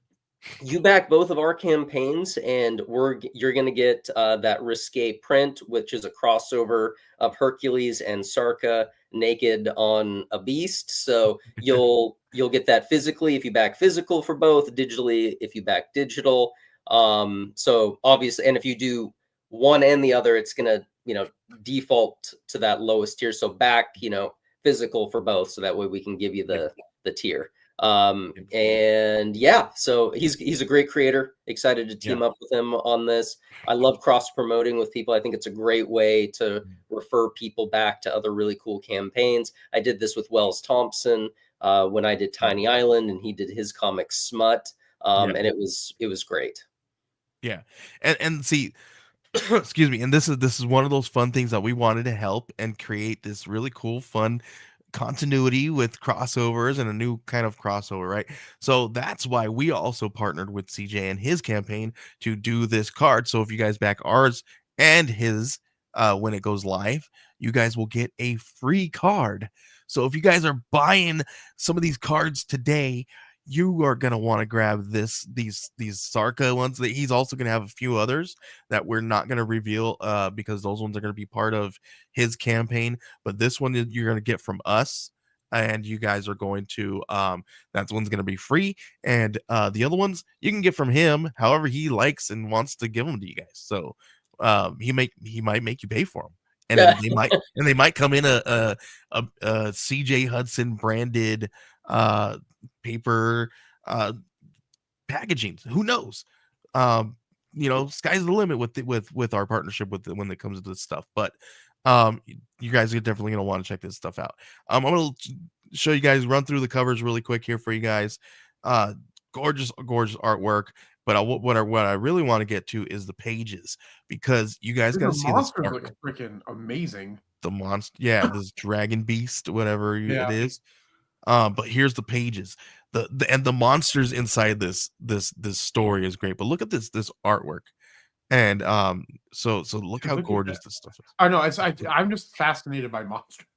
You back both of our campaigns, and you're going to get that risque print, which is a crossover of Hercules and Sarka naked on a beast. So you'll get that physically if you back physical for both, digitally if you back digital. So obviously, and if you do one and the other, it's going to default to that lowest tier. So back physical for both, so that way we can give you the tier. And yeah, so he's a great creator. Excited to team up with him on this. I love cross promoting with people. I think it's a great way to refer people back to other really cool campaigns. I did this with Wells Thompson when I did Tiny Island, and he did his comic Smut, and it was great. Yeah, and see, excuse me, and this is one of those fun things that we wanted to help and create this really cool, fun continuity with crossovers and a new kind of crossover, right? So that's why we also partnered with CJ and his campaign to do this card. So if you guys back ours and his when it goes live, you guys will get a free card. So if you guys are buying some of these cards today, you are gonna want to grab these Sarka ones. That he's also gonna have a few others that we're not gonna reveal because those ones are gonna be part of his campaign. But this one you're gonna get from us, and you guys are going to that one's gonna be free, and the other ones you can get from him however he likes and wants to give them to you guys. So he might make you pay for them. And then they might come in a CJ Hudson branded paper packaging. Who knows? Sky's the limit with our partnership when it comes to this stuff. But you guys are definitely gonna want to check this stuff out. I'm gonna show you guys, run through the covers really quick here for you guys. Gorgeous artwork. But what I really want to get to is the pages, because you guys got to see this monsters artwork. look freaking amazing. The monster, this dragon beast, whatever it is. But here's the pages. The monsters inside this story is great. But look at this artwork. And so look how gorgeous this stuff is. I know I'm just fascinated by monsters.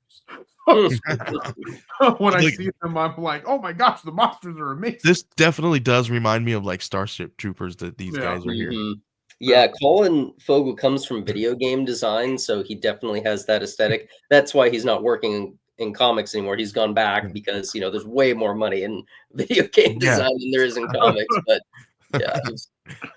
When I see them, I'm like, oh my gosh, the monsters are amazing. This definitely does remind me of like Starship Troopers, that these guys are here. Yeah, Colin Fogel comes from video game design, so he definitely has that aesthetic. That's why he's not working in comics anymore. He's gone back because there's way more money in video game design than there is in comics. But yeah, it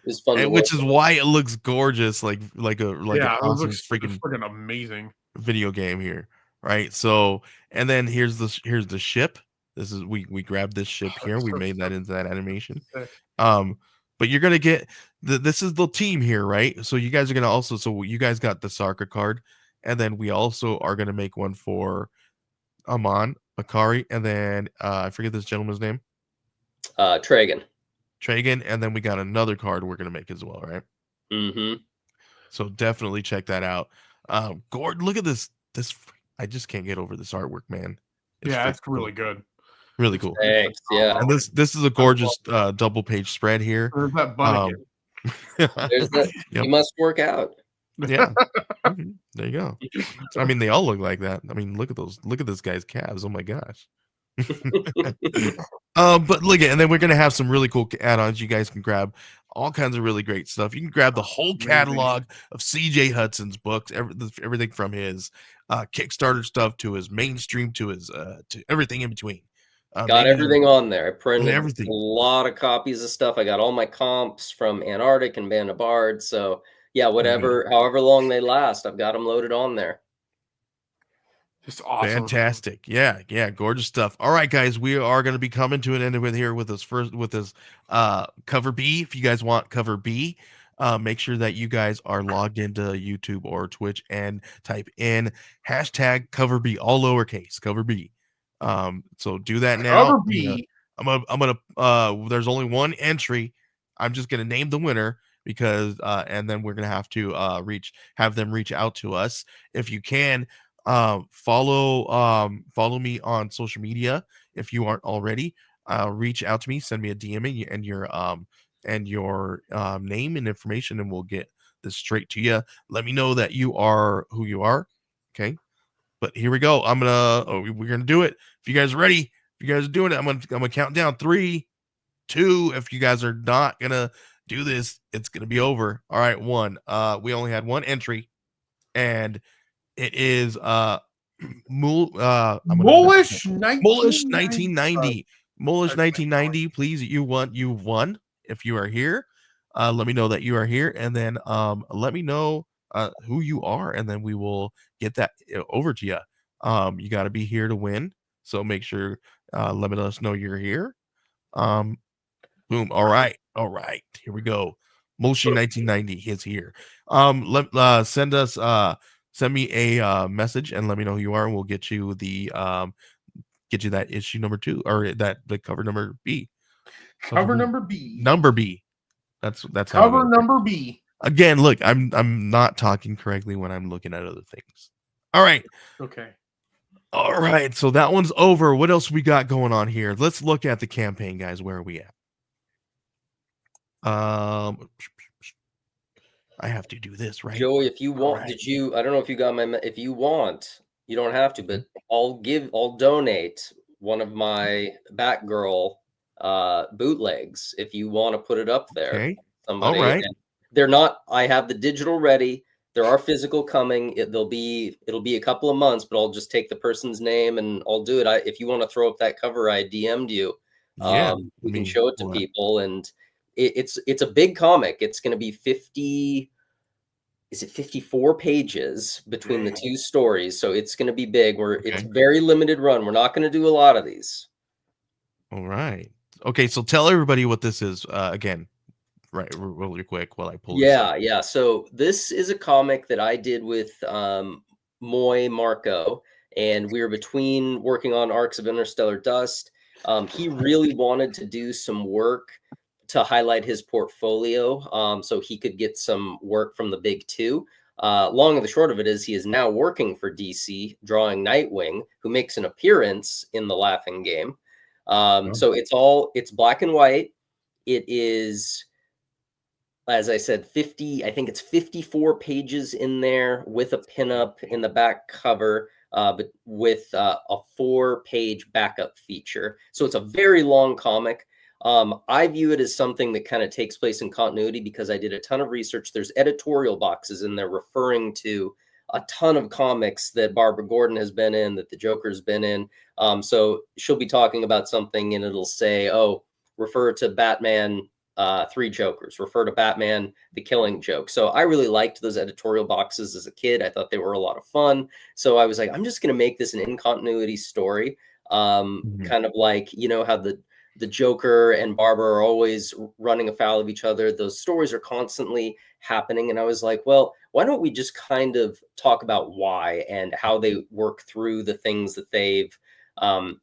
was fun. And which is why it looks gorgeous, like an awesome freaking amazing video game here, right? So, and then here's the ship. This is we grabbed this ship here. We made that into that animation. But you're gonna get this is the team here, right? So you guys are gonna also, so you guys got the Sarka card, and then we also are gonna make one for Amon, Akari, and then I forget this gentleman's name. Tragan, and then we got another card we're gonna make as well, right? So definitely check that out. Gord, look at this. I just can't get over this artwork, man. Yeah, it's really good. Really cool. Thanks. Yeah. And this is a gorgeous double page spread here. There's that butt again. There's that. Yep. You must work out. Yeah. There you go. So, I mean, they all look like that. I mean, look at those. Look at this guy's calves. Oh my gosh. But look at, and then we're gonna have some really cool add-ons. You guys can grab all kinds of really great stuff. You can grab the whole catalog of CJ Hudson's books, everything from his Kickstarter stuff to his mainstream to his to everything in between. Got everything on there. I printed everything. A lot of copies of stuff. I got all my comps from Antarctic and Band of Bards. So yeah, whatever, however long they last, I've got them loaded on there. Just awesome. Fantastic. Yeah, gorgeous stuff. All right, guys, we are going to be coming to an end with here with this cover B. If you guys want cover B, make sure that you guys are logged into YouTube or Twitch and type in hashtag cover B, all lowercase, cover B. So do that now. Cover B. I'm gonna there's only one entry. I'm just gonna name the winner because and then we're gonna have to have them reach out to us. If you can, follow me on social media if you aren't already. Reach out to me, send me a DM and your name and information, and we'll get this straight to you. Let me know that you are who you are. Okay. But here we go. We're gonna do it. If you guys are ready, if you guys are doing it, I'm gonna count down 3, 2. If you guys are not gonna do this, it's gonna be over. All right, 1. We only had one entry, and it is Mullish 1990. Mullish 1990. Please, you've won. If you are here, let me know that you are here, and then let me know who you are, and then we will get that over to you. You got to be here to win, so make sure let us know you're here. Boom. All right, here we go. Motion 1990 is here. Send me a message and let me know who you are, and we'll get you that issue number 2, or the cover number B. Number B. Number B. That's cover number B. Again, look, I'm not talking correctly when I'm looking at other things. All right. Okay. All right. So that one's over. What else we got going on here? Let's look at the campaign, guys. Where are we at? I have to do this, right? Joey, if you want, I don't know if you got if you want, you don't have to, but I'll donate one of my Batgirl bootlegs if you want to put it up there. Okay. Somebody. All right. They're not, I have the digital ready. There are physical coming. It'll be a couple of months, but I'll just take the person's name and I'll do it. If you want to throw up that cover, I DM'd you. Yeah. We can show it to people, and it's a big comic. It's going to be 54 pages between the two stories. So it's going to be big. It's very limited run. We're not going to do a lot of these. All right. Okay. So tell everybody what this is again. Right, really quick while I pull this up. Yeah. So this is a comic that I did with Moy Marco, and we were between working on Arcs of Interstellar Dust. He really wanted to do some work to highlight his portfolio, so he could get some work from the big 2. Long and the short of it is he is now working for DC, drawing Nightwing, who makes an appearance in the Laughing Game. So it's black and white. It is, as I said, I think it's 54 pages in there with a pinup in the back cover, but with a 4-page backup feature. So it's a very long comic. I view it as something that kind of takes place in continuity because I did a ton of research. There's editorial boxes in there referring to a ton of comics that Barbara Gordon has been in, that the Joker's been in. So she'll be talking about something and it'll say, refer to Batman 3 Jokers, refer to Batman the Killing Joke. So I really liked those editorial boxes as a kid. I thought they were a lot of fun. So I was like, I'm just going to make this an in-continuity story. Kind of like, how the Joker and Barbara are always running afoul of each other. Those stories are constantly happening. And I was like, well, why don't we just kind of talk about why and how they work through the things that they've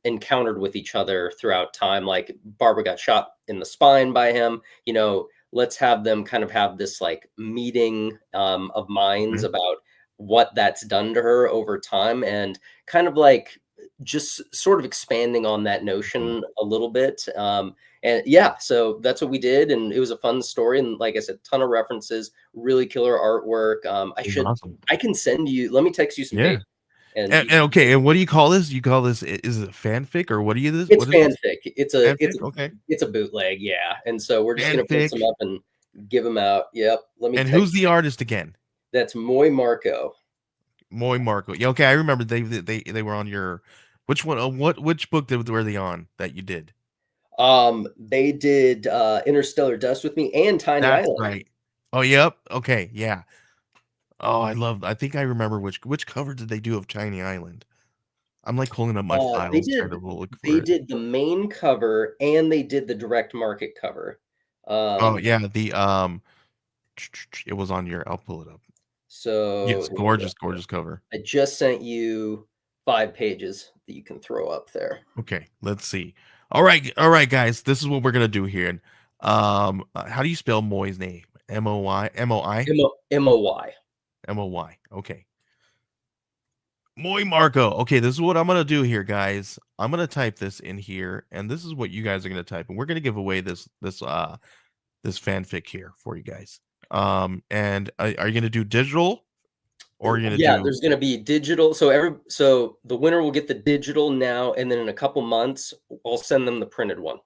encountered with each other throughout time. Like Barbara got shot in the spine by him. Let's have them kind of have this like meeting of minds about what that's done to her over time, and kind of like just sort of expanding on that notion a little bit. And yeah, so that's what we did. And it was a fun story. And like I said, ton of references, really killer artwork. Awesome. I can send you, let me text you some Yeah. pages. And And okay, and what do you call this? You call this, is it fanfic or what do you this? it's What is this? fanfic. Fanfic? Okay. It's a bootleg. Yeah. And so we're just going to put some Fanfic. up and give them out. Yep. Let me And text who's the artist again? That's Moy Marco. Moy Marco. Yeah, okay, I remember they were on your which one? Which book were they on that you did? They did Interstellar Dust with me and Tiny That's Island. right. Oh, yep. Okay, yeah. Oh, I think I remember which cover did they do of Tiny Island? I'm like pulling up my files trying to look for They it. did the main cover and they did the direct market cover. Oh yeah, it was on your. I'll pull it up. So Yes, gorgeous cover. I just sent you 5 pages that you can throw up there. Okay, let's see. All right, guys. This is what we're gonna do here. How do you spell Moy's name? M-O-Y? M-O-I? M-O-Y. M-O-Y. Okay. Moy Marco. Okay, this is what I'm gonna do here, guys. I'm gonna type this in here, and this is what you guys are gonna type, and we're gonna give away this fanfic here for you guys. And are you gonna do digital, or are you gonna do? There's gonna be digital. So the winner will get the digital now, and then in a couple months, I'll send them the printed one.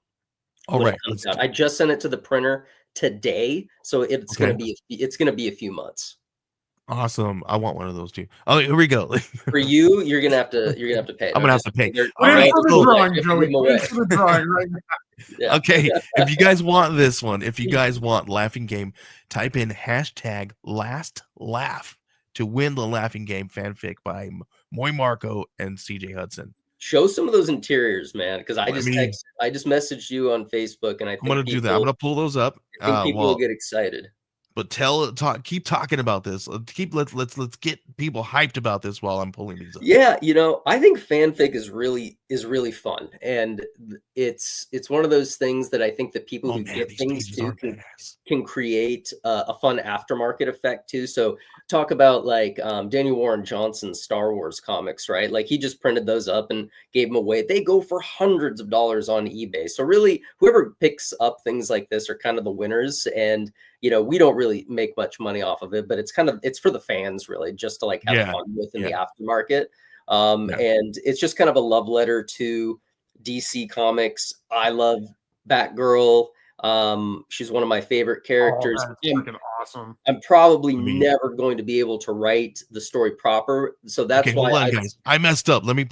All right. I just sent it to the printer today, so it's gonna be a few months. Awesome. I want one of those too. Oh, here we go. For you, you're gonna have to pay. I'm gonna have to pay. All right, for the drawing, Joey. For the drawing right now. Yeah. Okay. If you guys want this one, if you guys want Laughing Game, type in #LastLaugh to win the Laughing Game fanfic by Moy Marco and CJ Hudson. Show some of those interiors, man, because I just messaged you on Facebook, and I think I'm gonna do that. I'm gonna pull those up. I think people will get excited. But keep talking about this. Let's get people hyped about this while I'm pulling these up. Yeah, I think fanfic is really fun, and it's one of those things that I think that people who get things too can create a fun aftermarket effect too. So talk about like Daniel Warren Johnson's Star Wars comics, right? Like he just printed those up and gave them away. They go for hundreds of dollars on eBay. So really, whoever picks up things like this are kind of the winners, and we don't really make much money off of it, but it's for the fans really, just to like have fun with in the aftermarket. And it's just kind of a love letter to DC Comics. I love Batgirl. She's one of my favorite characters. Oh, that's freaking awesome. I'm probably never going to be able to write the story proper. So that's why guys. I messed up. Let me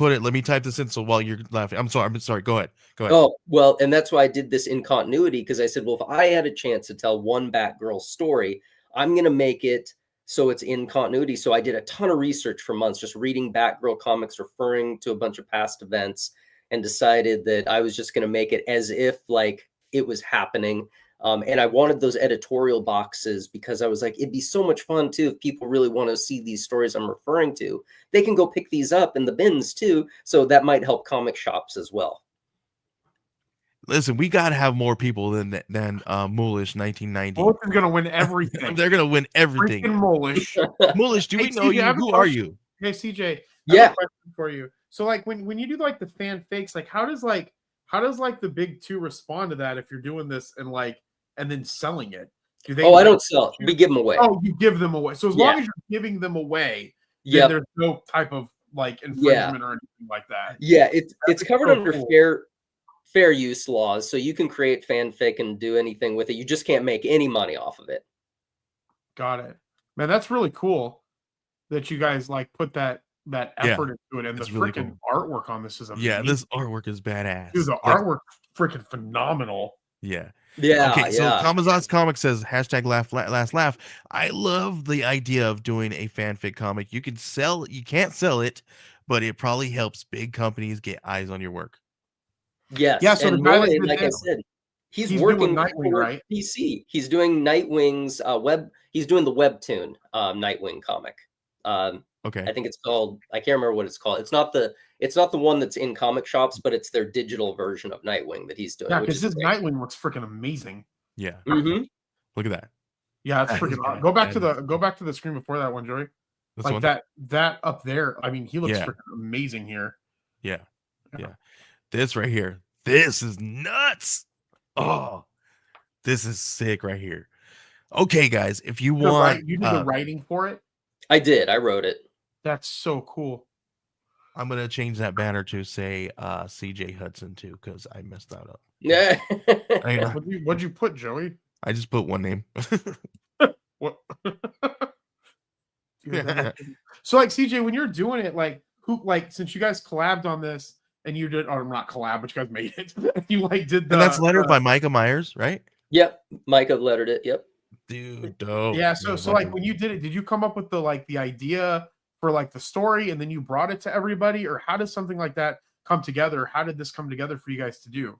type this in so while you're laughing. I'm sorry. Go ahead. Oh, well, and that's why I did this in continuity, because I said, well, if I had a chance to tell one Batgirl story, I'm going to make it so it's in continuity. So I did a ton of research for months, just reading Batgirl comics, referring to a bunch of past events, and decided that I was just going to make it as if like it was happening. And I wanted those editorial boxes because I was like, it'd be so much fun too if people really want to see these stories I'm referring to. They can go pick these up in the bins too. So that might help comic shops as well. Listen, we gotta have more people than Moolish 1990. Moolish is gonna win everything. They're gonna win everything. Freaking Moolish. Moolish, do we know you? Who are you? Hey CJ, I have a question for you. So like when you do like the fan fakes, like how does the big two respond to that if you're doing this and then selling it? Do they? I don't sell. We give them away. Oh, you give them away. So as long as you're giving them away, then there's no type of like infringement or anything like that. Yeah, it's covered under fair use laws, so you can create fanfic and do anything with it. You just can't make any money off of it. Got it, man. That's really cool that you guys like put that effort into it, and the really freaking artwork on this is amazing. Yeah, this artwork is badass. Dude, the artwork freaking phenomenal. Yeah. Yeah. Okay, so Kamazat's comic says #LastLaugh. I love the idea of doing a fanfic comic. You can't sell it, but it probably helps big companies get eyes on your work. Yes. Yeah. So and the guy like I said, he's working Nightwing, right? PC. He's doing Nightwing's web. He's doing the webtoon Nightwing comic. Okay. I think it's called. I can't remember what it's called. It's not the one that's in comic shops, but it's their digital version of Nightwing that he's doing. Yeah, because his Nightwing looks freaking amazing. Yeah. Mm-hmm. Look at that. Yeah, it's freaking awesome. Go back to the screen before that one, Joey. That up there. I mean, he looks freaking amazing here. Yeah. Yeah. This right here. This is nuts. Oh, this is sick right here. Okay, guys, if you want, You did the writing for it. I did. I wrote it. That's so cool. I'm gonna change that banner to say CJ Hudson too, because I messed that up. Yeah. What'd you put, Joey? I just put one name. What? So like CJ, when you're doing it, like who, like, since you guys collabed on this and you did, or not collab, but you guys made it, you like did the, and that's lettered by Micah Myers, right? Yep. Micah lettered it. Yep. Dude, dope. Yeah. So like when you did it, did you come up with the idea for like the story and then you brought it to everybody, or how does something like that come together? How did this come together for you guys to do?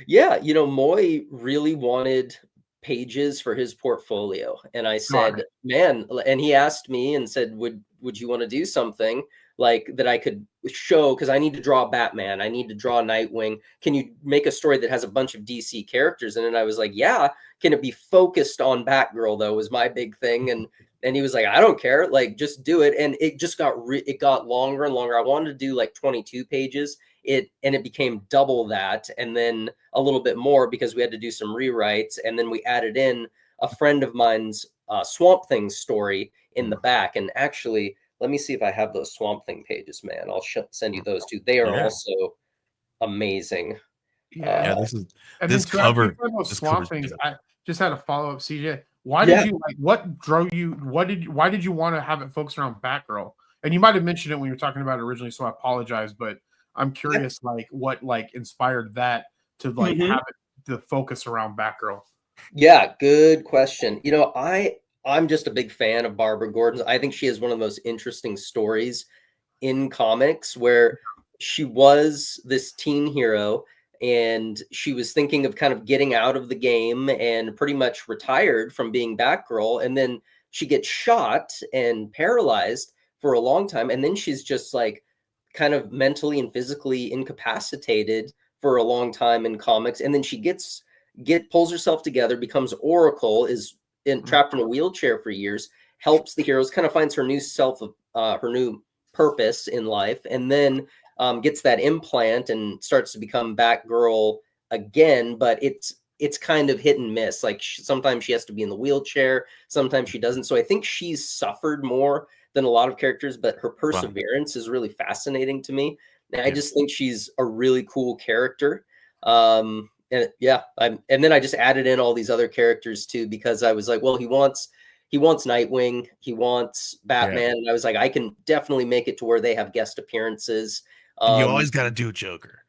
Yeah, Moy really wanted pages for his portfolio, and I said, "Man," and he asked me and said, "Would you want to do something like that I could show? Because I need to draw Batman, I need to draw Nightwing. Can you make a story that has a bunch of DC characters in it?" And I was like, "Yeah." Can it be focused on Batgirl though? Was my big thing, and he was like, "I don't care, like just do it." And it just got it got longer and longer. I wanted to do like 22 pages. It became double that, and then a little bit more because we had to do some rewrites, and then we added in a friend of mine's Swamp Thing story in the back. And actually, let me see if I have those Swamp Thing pages, man. I'll send you those too. They are also amazing. Yeah, this cover. Those Swamp Things. I just had a follow up, CJ. Why did you like? What drove you? Why did you want to have it focused around Batgirl? And you might have mentioned it when you were talking about it originally, so I apologize, but I'm curious, like what like inspired that to like have it the focus around Batgirl. Yeah, good question. I'm just a big fan of Barbara Gordon's. I think she has one of the most interesting stories in comics, where she was this teen hero and she was thinking of kind of getting out of the game and pretty much retired from being Batgirl. And then she gets shot and paralyzed for a long time. And then she's just like kind of mentally and physically incapacitated for a long time in comics. And then she pulls herself together, becomes Oracle, is trapped in a wheelchair for years, helps the heroes, kind of finds her new self, her new purpose in life, and then gets that implant and starts to become Batgirl again. But it's kind of hit and miss. Like sometimes she has to be in the wheelchair, sometimes she doesn't. So I think she's suffered more than a lot of characters, but her perseverance is really fascinating to me. And I just think she's a really cool character. And then I just added in all these other characters too, because I was like, well, he wants Nightwing, he wants Batman. And I was like, I can definitely make it to where they have guest appearances. You always got to do Joker.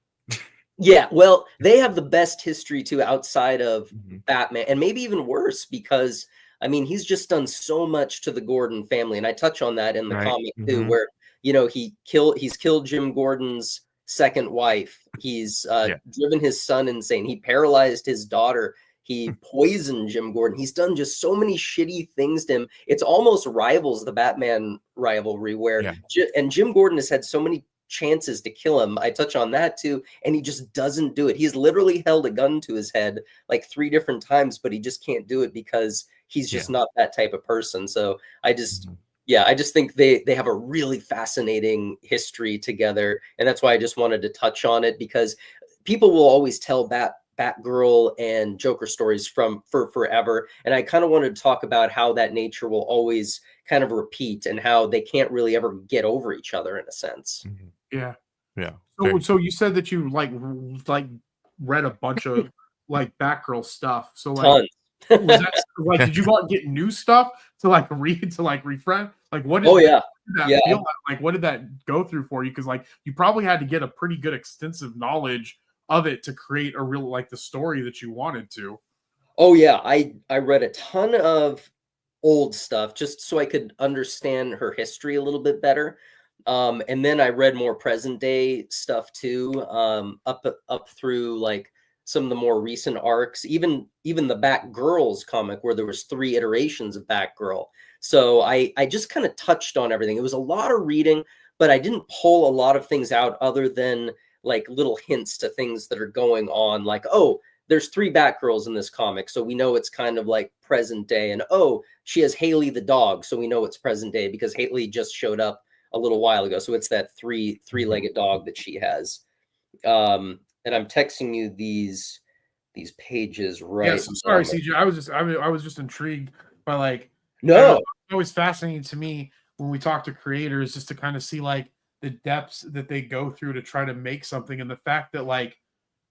Yeah, well, they have the best history too outside of Batman, and maybe even worse, because I mean, he's just done so much to the Gordon family, and I touch on that in the comic too, where he's killed Jim Gordon's second wife, he's driven his son insane, he paralyzed his daughter, he poisoned Jim Gordon, he's done just so many shitty things to him. It's almost rivals the Batman rivalry, where and Jim Gordon has had so many chances to kill him. I touch on that too, and he just doesn't do it. He's literally held a gun to his head like 3 different times, but he just can't do it because he's just not that type of person. So I just I just think they have a really fascinating history together, and that's why I just wanted to touch on it, because people will always tell Batgirl and Joker stories for forever, and I kind of wanted to talk about how that nature will always kind of repeat and how they can't really ever get over each other in a sense. Yeah. So you said that you like read a bunch of like Batgirl stuff. So like, Tons. was that like, did you go out and get new stuff to like read, to like refresh? Like what did that feel like? Like what did that go through for you? Because like you probably had to get a pretty good extensive knowledge of it to create a real like the story that you wanted to. Oh yeah, I read a ton of old stuff just so I could understand her history a little bit better. And then I read more present day stuff too, up through like some of the more recent arcs, even the Batgirls comic, where there was 3 iterations of Batgirl. So I just kind of touched on everything. It was a lot of reading, but I didn't pull a lot of things out other than like little hints to things that are going on. Like, oh, there's 3 Batgirls in this comic, so we know it's kind of like present day. And oh, she has Haley the dog, so we know it's present day because Haley just showed up a little while ago. So it's that three-legged dog that she has. And I'm texting you these pages right. Yes, sorry, CJ. I was just intrigued by like no. It's always fascinating to me when we talk to creators just to kind of see like the depths that they go through to try to make something, and the fact that like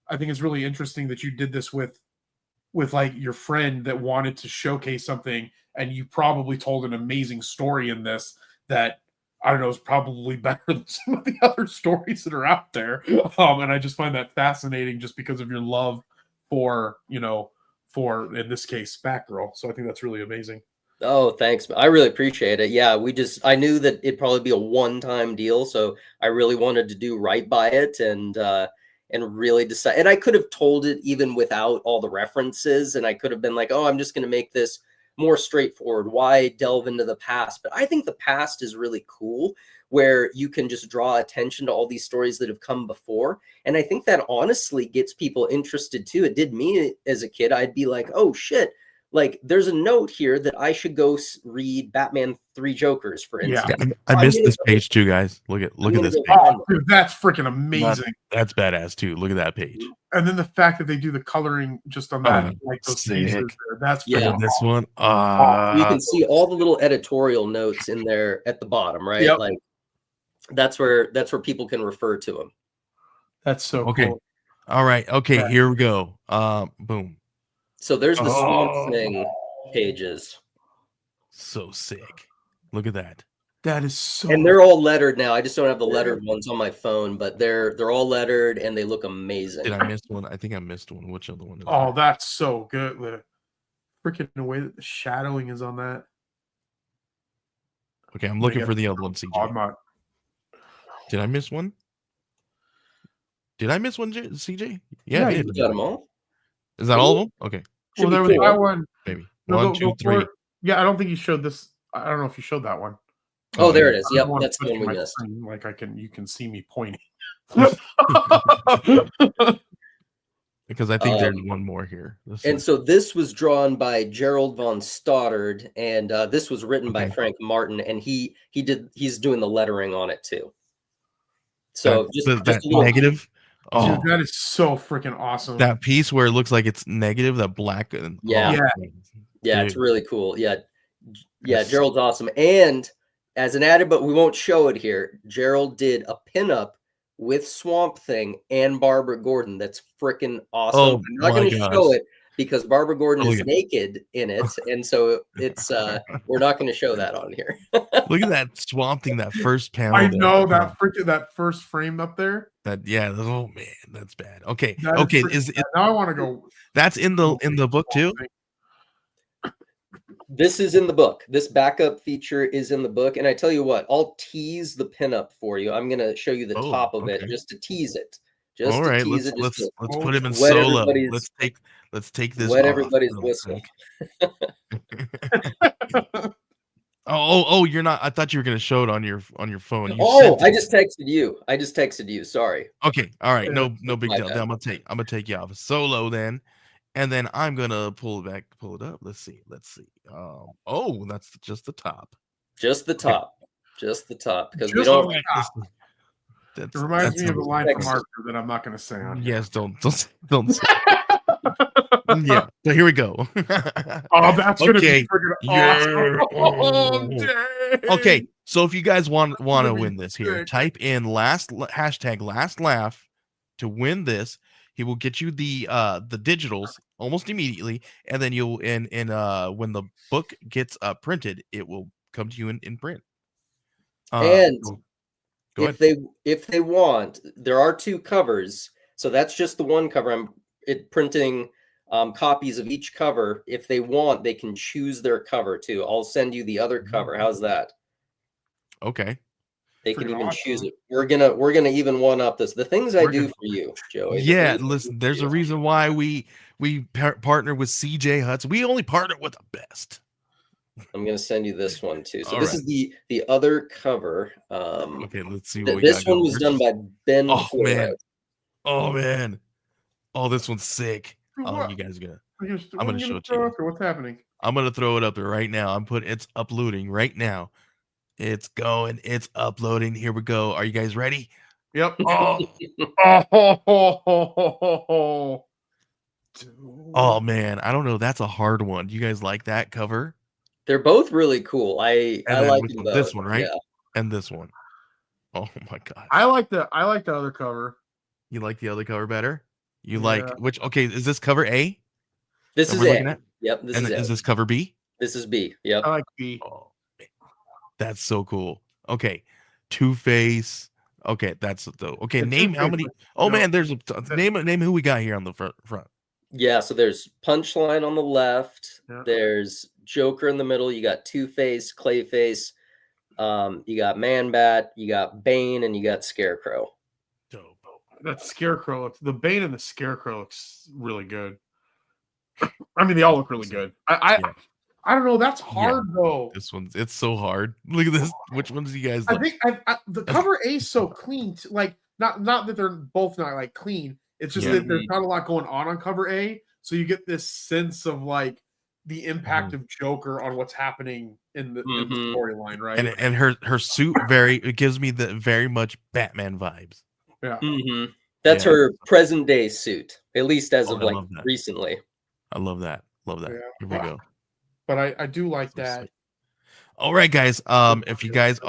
I think it's really interesting that you did this with like your friend that wanted to showcase something, and you probably told an amazing story in this that I don't know is probably better than some of the other stories that are out there. And I just find that fascinating just because of your love for, for in this case Batgirl. So I think that's really amazing. Oh, thanks. I really appreciate it. Yeah, I knew that it'd probably be a one-time deal, so I really wanted to do right by it and really decide. And I could have told it even without all the references, and I could have been like, "Oh, I'm just going to make this more straightforward. Why delve into the past?" But I think the past is really cool, where you can just draw attention to all these stories that have come before. And I think that honestly gets people interested too. It did me as a kid. I'd be like, "Oh shit. Like, there's a note here that I should go read Batman 3 Jokers, for instance." Yeah, I missed this page too, guys. Look at this page. Oh, dude, that's freaking amazing. That's badass too. Look at that page. And then the fact that they do the coloring just on that, like those faces there, that's this one. You can see all the little editorial notes in there at the bottom, right? Yep. Like that's where people can refer to them. That's so okay. Cool. All right. Okay, yeah. Here we go. Boom. So there's the Swamp Thing pages. So sick. Look at that. That is so. And they're all lettered now. I just don't have the lettered ones on my phone, but they're all lettered and they look amazing. Did I miss one? I think I missed one. Which other one? That's so good. The freaking the way that the shadowing is on that. Okay, I'm looking for the other one, CJ. I'm not. Did I miss one? CJ? Yeah, you got them all. Is that all of them? Okay. Well, there was that one. Maybe. 1, 2, 3. Yeah, I don't think you showed this. I don't know if you showed that one. Oh, there it is. Yep, that's the one we missed. Like you can see me pointing. Because I think there's one more here. And so this was drawn by Gerald von Stoddard, and this was written by Frank Martin, and he's doing the lettering on it too. So just a little negative. Dude, that is so freaking awesome. That piece where it looks like it's negative, that black. Yeah, it's really cool. Yeah, Gerald's awesome. And as an added, but we won't show it here, Gerald did a pinup with Swamp Thing and Barbara Gordon. That's freaking awesome. I'm not going to show it because Barbara Gordon is naked in it, and so it's we're not going to show that on here. Look at that Swamp Thing, that first panel. I know that first frame up there. Oh man, that's bad. Okay, now I want to go. That's in the book too. This is in the book. This backup feature is in the book, and I tell you what, I'll tease the pinup for you. I'm going to show you the top of it just to tease it. All right, let's put him in solo. Let's take this. Wet everybody's whistle. You're not. I thought you were going to show it on your phone. I just texted you. Sorry. Okay. All right. No big deal. I'm gonna take you off solo then, and then I'm gonna pull it up. Let's see. That's just the top. Just the top. Because we don't. It reminds me of a line from Arthur that I'm not going to say on here. Yes, don't say. Yeah, so here we go. That's going to be freaking awesome. Okay, so if you guys want to win this here, type in hashtag last laugh to win this. He will get you the digitals almost immediately, and then you'll when the book gets printed, it will come to you in print. And if they want, there are 2 covers, so that's just the one cover. I'm printing copies of each cover. If they want, they can choose their cover too. I'll send you the other cover. How's that? Okay. They can even choose it. We're gonna even one up this. The things I do for you, Joey. Yeah, listen. There's a reason why we partner with CJ Hutz. We only partner with the best. I'm going to send you this one too. So this is the other cover. Okay, let's see what we got. This one was done by Ben. Oh man. Oh, this one's sick. Oh, you guys are gonna. I'm gonna show it to you. What's happening? I'm gonna throw it up there right now. It's uploading right now. It's going. It's uploading. Here we go. Are you guys ready? Yep. Oh man, I don't know. That's a hard one. Do you guys like that cover? They're both really cool. I And then like which them one? both. This one, right? Yeah. And this one. Oh my gosh. I like the other cover. You like the other cover better? You like Yeah. which? Okay, is this cover A This that is we're looking A. at? Yep. This And is A. is this cover B? This is B. Yep. I like B. Oh, man, that's so cool. Okay, Two-Face. Okay, that's the okay. The Name how Two-Face, many? like, Oh you know, man, there's a name who we got here on the front. Yeah. So there's Punchline on the left. Yeah. There's Joker in the middle. You got Two-Face, Clayface. You got Man-Bat. You got Bane, and you got Scarecrow. Dope. That Scarecrow looks. The Bane and the Scarecrow looks really good. I mean, they all look really good. I don't know. That's hard though. This one's it's so hard. Look at this. Which ones do you guys like? I think the cover A is so clean. Like not that they're both not like clean. It's just that there's not a lot going on cover A, so you get this sense of like the impact of Joker on what's happening in the storyline, right? And her suit it gives me the very much Batman vibes. Yeah. That's her present day suit, at least as of like recently. I love that. Love that. Yeah. Here we go. But I do like that. Sweet. All right, guys. If you guys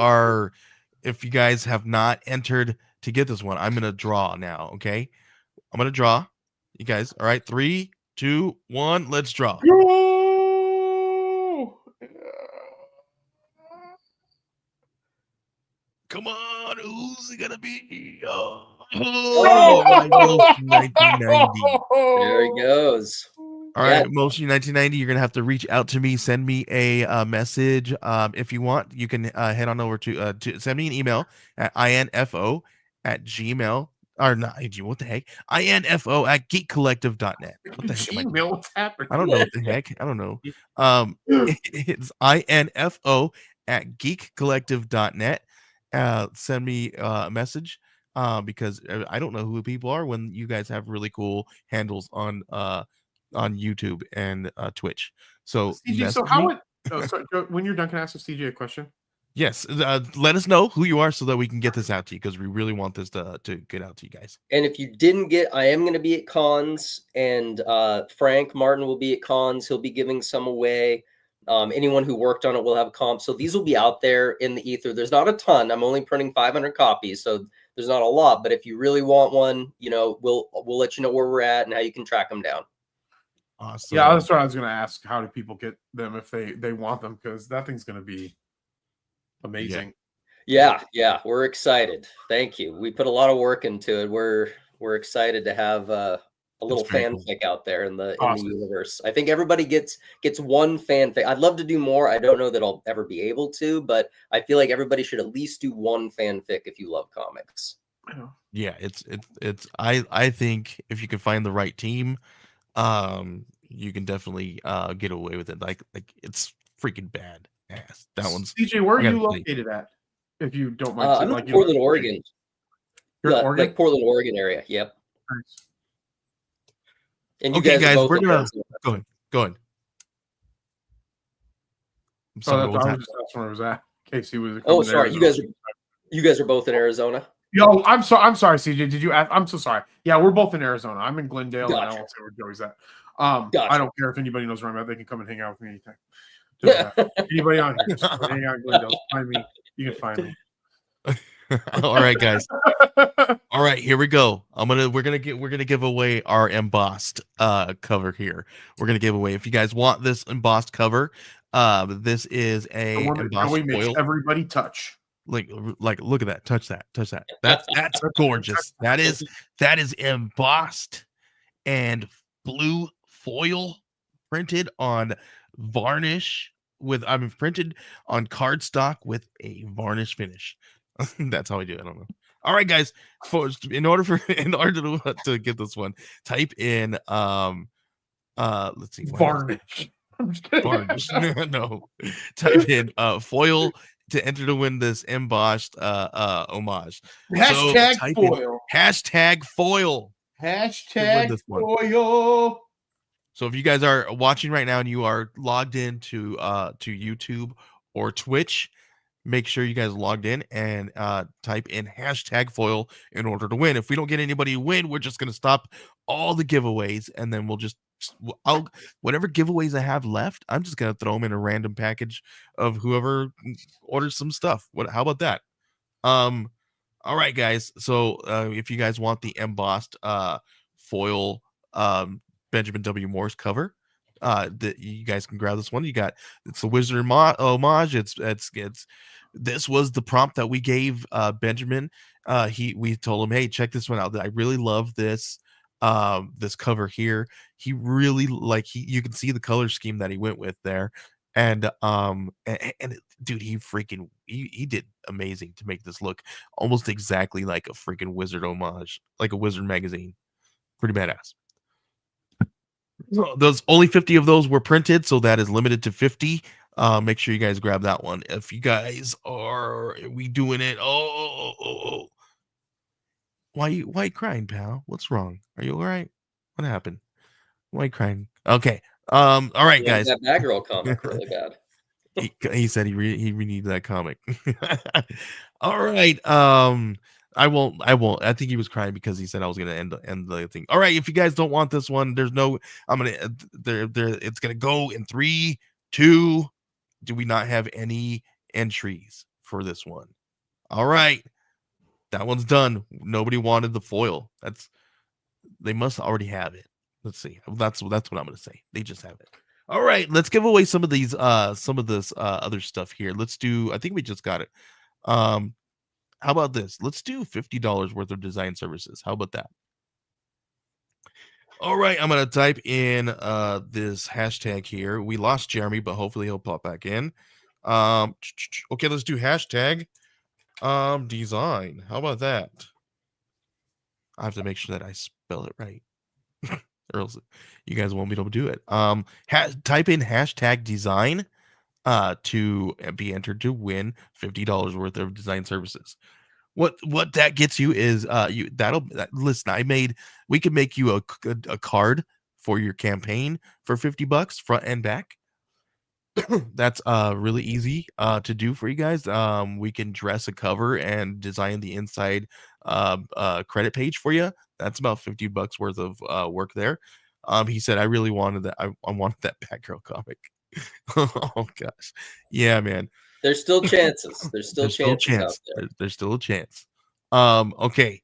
have not entered to get this one, I'm gonna draw now. Okay, I'm gonna draw. You guys, all right? 3, 2, 1. Let's draw. Come on, who's it gonna be? My Motion 1990. There he goes. All right, Motion 1990. You're gonna have to reach out to me. Send me a message. If you want, you can head on over to send me an email at info@gmail. Or not, what the heck? info@geekcollective.net. What the heck am I doing? What's happening? I don't know what the heck. I don't know. It's info@geekcollective.net. Send me a message because I don't know who people are when you guys have really cool handles on YouTube and Twitch. So CJ, so how would when you're done, can I ask CJ a question? Yes, let us know who you are so that we can get this out to you because we really want this to get out to you guys. And if you didn't get, I am going to be at cons, and Frank Martin will be at cons. He'll be giving some away. Anyone who worked on it will have a comp. So these will be out there in the ether. There's not a ton. I'm only printing 500 copies, so there's not a lot. But if you really want one, we'll let you know where we're at and how you can track them down. Awesome. Yeah, that's what I was going to ask. How do people get them if they want them? Because that thing's going to be amazing. Yeah, we're excited. Thank you. We put a lot of work into it. We're excited to have a little fanfic out there in the universe. I think everybody gets one fanfic. I'd love to do more. I don't know that I'll ever be able to, but I feel like everybody should at least do one fanfic if you love comics. Yeah, it's I think if you can find the right team, you can definitely get away with it. Like it's freaking bad ass. That one's CJ, where are you located at? If you don't mind. I'm in Portland, Oregon. You're in Oregon? Like Portland, Oregon area. Yep. Nice. And you guys, we're gonna go ahead. That's where I was at. Casey was. Oh, sorry. You guys are both in Arizona. Yo, I'm sorry, CJ. Did you ask? I'm so sorry. Yeah, we're both in Arizona. I'm in Glendale, and I won't say where Joey's at. Gotcha. I don't care if anybody knows where I'm at. They can come and hang out with me anytime. Anybody on here, hang out in Glendale, find me. You can find me. All right, guys. All right, here we go. We're gonna give away our embossed cover here. We're gonna give away, if you guys want this embossed cover, this is a embossed foil. Makes everybody touch. Like look at that. Touch that. That's gorgeous. That is embossed and blue foil printed on varnish printed on cardstock with a varnish finish. That's how I do it. I don't know. All right, guys. In order to get this one, type in let's see, varnish. Varnish. No. Type in foil to enter to win this embossed homage. Hashtag foil. Hashtag foil. Hashtag foil. So if you guys are watching right now and you are logged into to YouTube or Twitch, make sure you guys logged in and type in #foil in order to win. If we don't get anybody to win, we're just gonna stop all the giveaways, and then we'll just I'll whatever giveaways I have left, I'm just gonna throw them in a random package of whoever orders some stuff. How about that? Um, all right, guys. So if you guys want the embossed foil Benjamin W. Morse cover, that you guys can grab this one. It's the Wizard homage. It's this was the prompt that we gave Benjamin. We told him, hey, check this one out. I really love this cover here. He really you can see the color scheme that he went with there. And dude, he did amazing to make this look almost exactly like a freaking Wizard homage, like a Wizard magazine. Pretty badass. So those only 50 of those were printed, so that is limited to 50. Make sure you guys grab that one. If you guys are we doing it? Oh. Why you crying, pal? What's wrong? Are you all right? What happened? Why you crying? Okay. All right, Like guys. that Batgirl comic really bad. He said he needed that comic. All right. I won't. I think he was crying because he said I was gonna end the thing. All right. If you guys don't want this one, there's no. I'm gonna. There. It's gonna go in 3, 2. Do we not have any entries for this one? All right. That one's done. Nobody wanted the foil. They must already have it. Let's see. That's what I'm gonna say. They just have it. All right, let's give away some of this other stuff here. Let's do. I think we just got it. How about this? Let's do $50 worth of design services. How about that? All right, I'm gonna type in this hashtag here. We lost Jeremy, but hopefully he'll pop back in. Okay, let's do hashtag design. How about that? I have to make sure that I spell it right. Or else you guys won't be able to do it. Type in hashtag design to be entered to win $50 worth of design services. What that gets you is listen, we could make you a card for your campaign for $50 front and back. That's really easy to do for you guys. We can dress a cover and design the inside credit page for you. That's about $50 worth of work there. He said I really wanted that. I wanted that Batgirl comic. Oh gosh. Yeah, man. There's still chances. There's still chances out there. There's still a chance. Okay.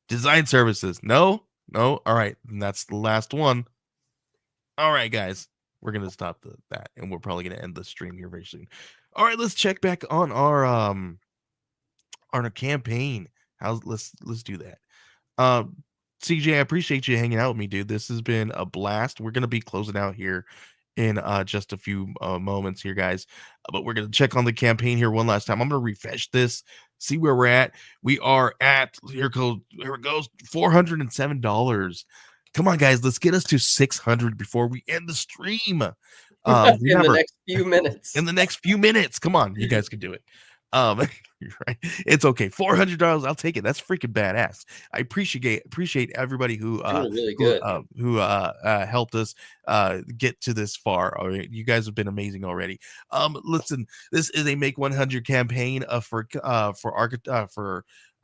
Design services. No. All right. And that's the last one. All right, guys. We're gonna stop that, and we're probably gonna end the stream here very soon. All right, let's check back on our campaign. Let's do that. CJ, I appreciate you hanging out with me, dude. This has been a blast. We're gonna be closing out here in just a few moments here, guys. But we're gonna check on the campaign here one last time. I'm gonna refresh this, see where we're at. We are at here it goes $407. Come on, guys, let's get us to 600 before we end the stream. In the next few minutes. In the next few minutes. Come on, you guys can do it. Right. It's okay. $400, I'll take it. That's freaking badass. I appreciate everybody who really good. who helped us get to this far. All right, you guys have been amazing already. Listen, this is a Make 100 campaign for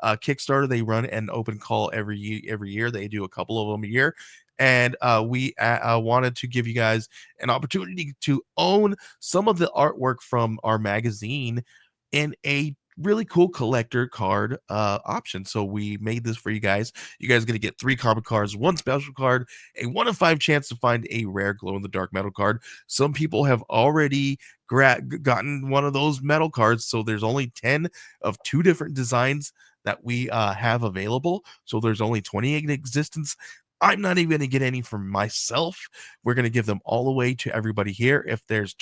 Kickstarter. They run an open call every year. They do a couple of them a year. And we wanted to give you guys an opportunity to own some of the artwork from our magazine in a really cool collector card option. So we made this for you guys. You guys are going to get 3 common cards, 1 special card, a 1 in 5 chance to find a rare glow-in-the-dark metal card. Some people have already gotten one of those metal cards, so there's only 10 of 2 different designs that we have available. So there's only 28 in existence. I'm not even going to get any for myself. We're going to give them all away to everybody here. If there's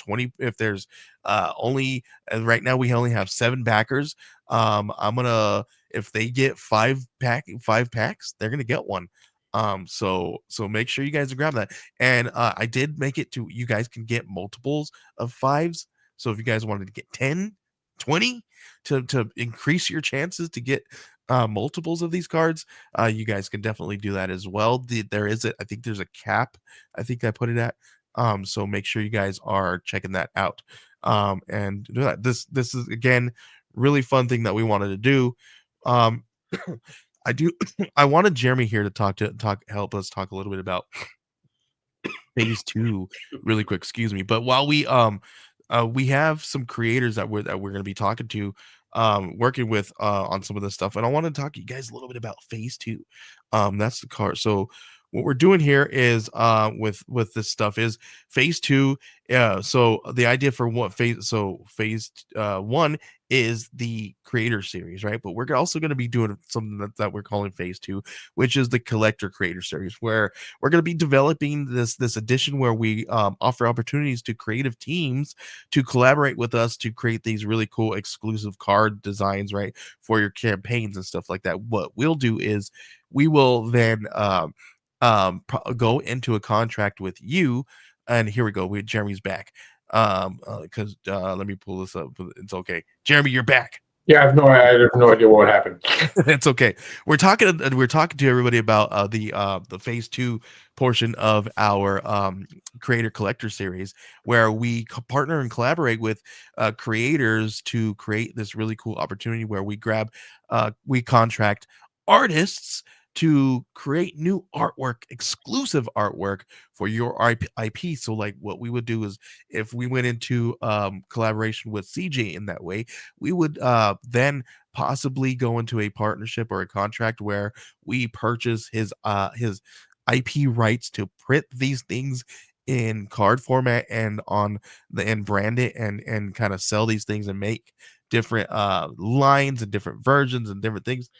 only right now we only have 7 backers. If they get 5 packs, they're gonna get one. So make sure you guys grab that. And I did make it to you guys can get multiples of 5s. So if you guys wanted to get 10, 20 to increase your chances to get multiples of these cards, you guys can definitely do that as well. I think there's a cap. I think I put it at. So make sure you guys are checking that out. and do that. This is again really fun thing that we wanted to do. Um, I do. I wanted Jeremy here to help us talk a little bit about phase two really quick. Excuse me. But while we have some creators that we're going to be talking to, working with on some of this stuff, and I want to talk to you guys a little bit about phase two. That's the car. So what we're doing here is with this stuff is phase two. So the idea for what phase one is the creator series, right? But we're also going to be doing something that we're calling phase two, which is the collector creator series, where we're going to be developing this edition where we offer opportunities to creative teams to collaborate with us to create these really cool exclusive card designs, right, for your campaigns and stuff like that. What we'll do is we will then go into a contract with you, and here we go. Jeremy's back. Because let me pull this up. It's okay. Jeremy, you're back. Yeah, I have no idea what happened. It's okay. We're talking to everybody about the phase two portion of our creator collector series, where we partner and collaborate with creators to create this really cool opportunity where we contract artists to create new artwork, exclusive artwork for your IP. So like what we would do is, if we went into collaboration with CJ in that way, we would then possibly go into a partnership or a contract where we purchase his IP rights to print these things in card format and brand it and kind of sell these things and make different lines and different versions and different things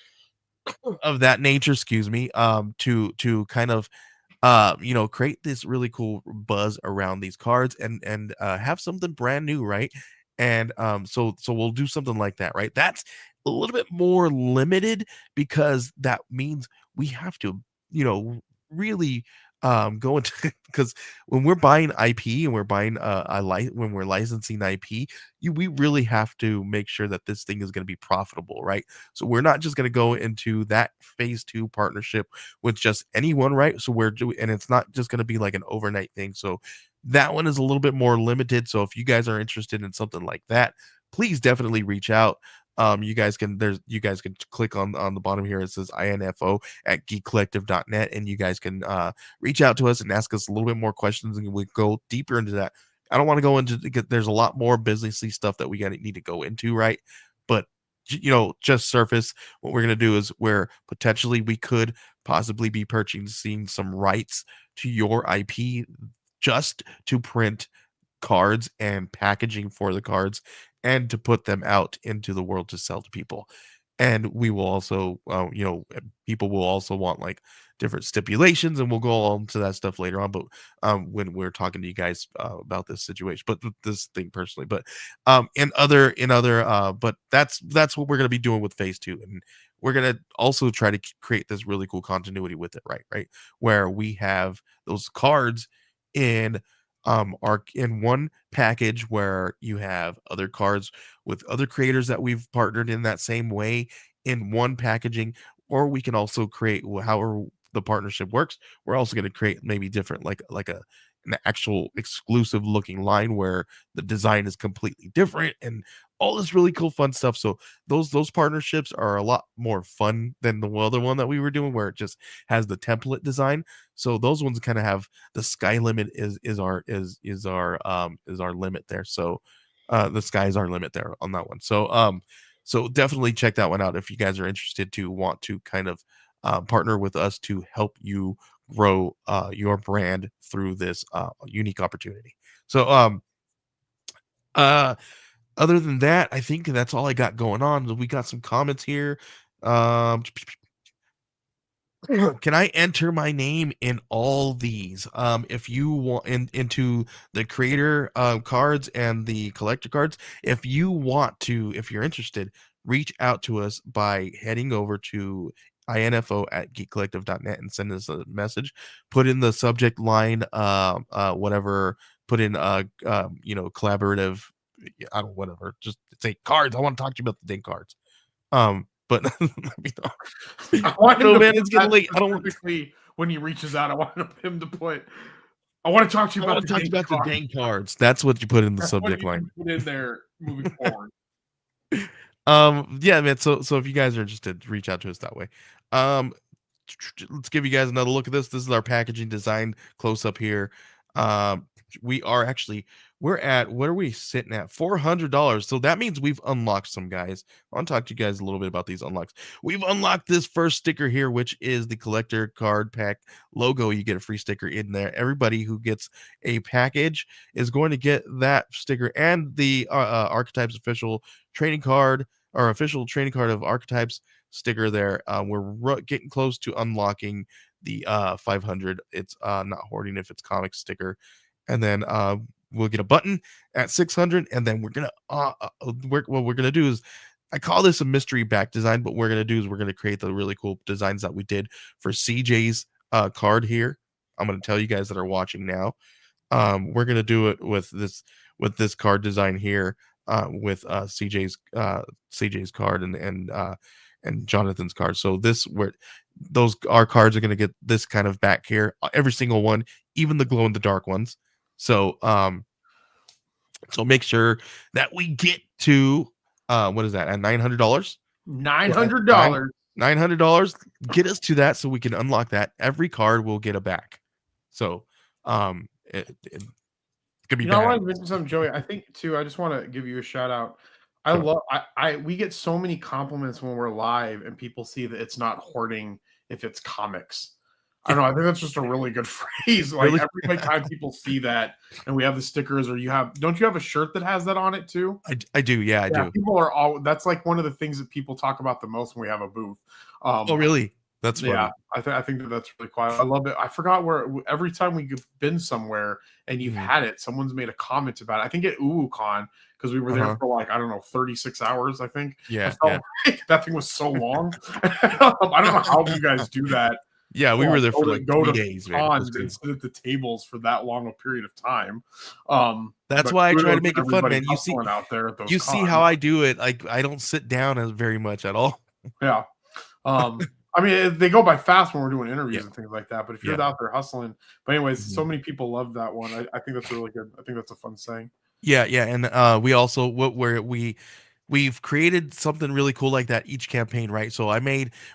of that nature, excuse me, to kind of create this really cool buzz around these cards and have something brand new, right? And so we'll do something like that, right? That's a little bit more limited because that means we have to, really go into because when we're buying IP and we're buying when we're licensing IP, we really have to make sure that this thing is going to be profitable, right? So we're not just going to go into that phase two partnership with just anyone, right? So we're doing, and it's not just going to be like an overnight thing. So that one is a little bit more limited. So if you guys are interested in something like that, please definitely reach out. You guys can click on the bottom here. It says info at geekcollective.net, and you guys can reach out to us and ask us a little bit more questions, and we go deeper into that. I don't want to go into, there's a lot more businessy stuff that we need to go into, right? But just surface, what we're going to do is where potentially we could possibly be purchasing some rights to your IP just to print cards and packaging for the cards and to put them out into the world to sell to people. And we will also people will also want like different stipulations, and we'll go on to that stuff later on, but when we're talking to you guys about this situation, but this thing personally, but in other but that's what we're going to be doing with phase two. And we're going to also try to create this really cool continuity with it, right, where we have those cards in are in one package, where you have other cards with other creators that we've partnered in that same way in one packaging. Or we can also create, however the partnership works, we're also going to create maybe different, like an actual exclusive looking line where the design is completely different and all this really cool fun stuff. So those partnerships are a lot more fun than the other one that we were doing, where it just has the template design. So those ones kind of have the sky limit is our limit there. So the sky is our limit there on that one. So definitely check that one out if you guys are interested to want to kind of partner with us to help you grow your brand through this unique opportunity. So other than that, I think that's all I got going on. We got some comments here. Can I enter my name in all these? If you want into the creator cards and the collector cards, if you're interested, reach out to us by heading over to info at geekcollective.net and send us a message. Put in the subject line, whatever. Put in collaborative. I don't whatever. Just say cards. I want to talk to you about the dang cards. But let me know. I want him No, to man, put it's getting that late. I don't want specifically when he reaches out. I want him to put I want to talk to you I about want to talk the about the card. dang cards. That's what you put in the That's what subject you line. can put in there moving forward. Yeah, man. So if you guys are interested, reach out to us that way. Um, let's give you guys another look at this. This is our packaging design close up here. Um, we are actually we're at what are we sitting at? $400. So that means we've unlocked some guys. I want to talk to you guys a little bit about these unlocks. We've unlocked this first sticker here, which is the collector card pack logo. You get a free sticker in there. Everybody who gets a package is going to get that sticker and the Archetypes official trading card or official trading card of Archetypes sticker there. We're getting close to unlocking the 500. It's not hoarding if it's comic sticker, and then we'll get a button at 600, and then we're gonna what we're gonna do is I call this a mystery back design, but what we're gonna do is we're gonna create the really cool designs that we did for CJ's card here. I'm gonna tell you guys that are watching now. We're gonna do it with this card design here with CJ's card and Jonathan's card. So this where those our cards are gonna get this kind of back here, every single one, even the glow in the dark ones. So so make sure that we get to what is that at $900? $900. $900. Get us to that so we can unlock that. Every card will get a back. So it's gonna be You know, I bad. want to mention something, Joey. I think too. I just want to give you a shout out. I Sure. love. We get so many compliments when we're live, and people see that it's not hoarding if it's comics. I don't know. I think that's just a really good phrase. Like Really? every time people see that, and we have the stickers, or don't you have a shirt that has that on it too? I do. Yeah, I do. People are all. That's like one of the things that people talk about the most when we have a booth. Oh, really? That's funny. Yeah, I think that's really cool. I love it. I forgot where every time we've been somewhere and you've had it, someone's made a comment about it. I think at UwuCon because we were there for like I don't know 36 hours. I think. Yeah, I felt like that thing was so long. I don't know how you guys do that. yeah. We were there for like go 3 to days, man. cons and sit at the tables for that long a period of time. That's but why I try kudos to make it fun, everybody man. You see hustling out there at those how cons. I do it. Like I don't sit down as very much at all. Yeah. I mean, they go by fast when we're doing interviews Yeah. and things like that. But if you're Yeah. out there hustling, but anyways, so many people love that one. I think that's really good. I think that's a fun saying. Yeah, and we also we've created something really cool like that each campaign, right? So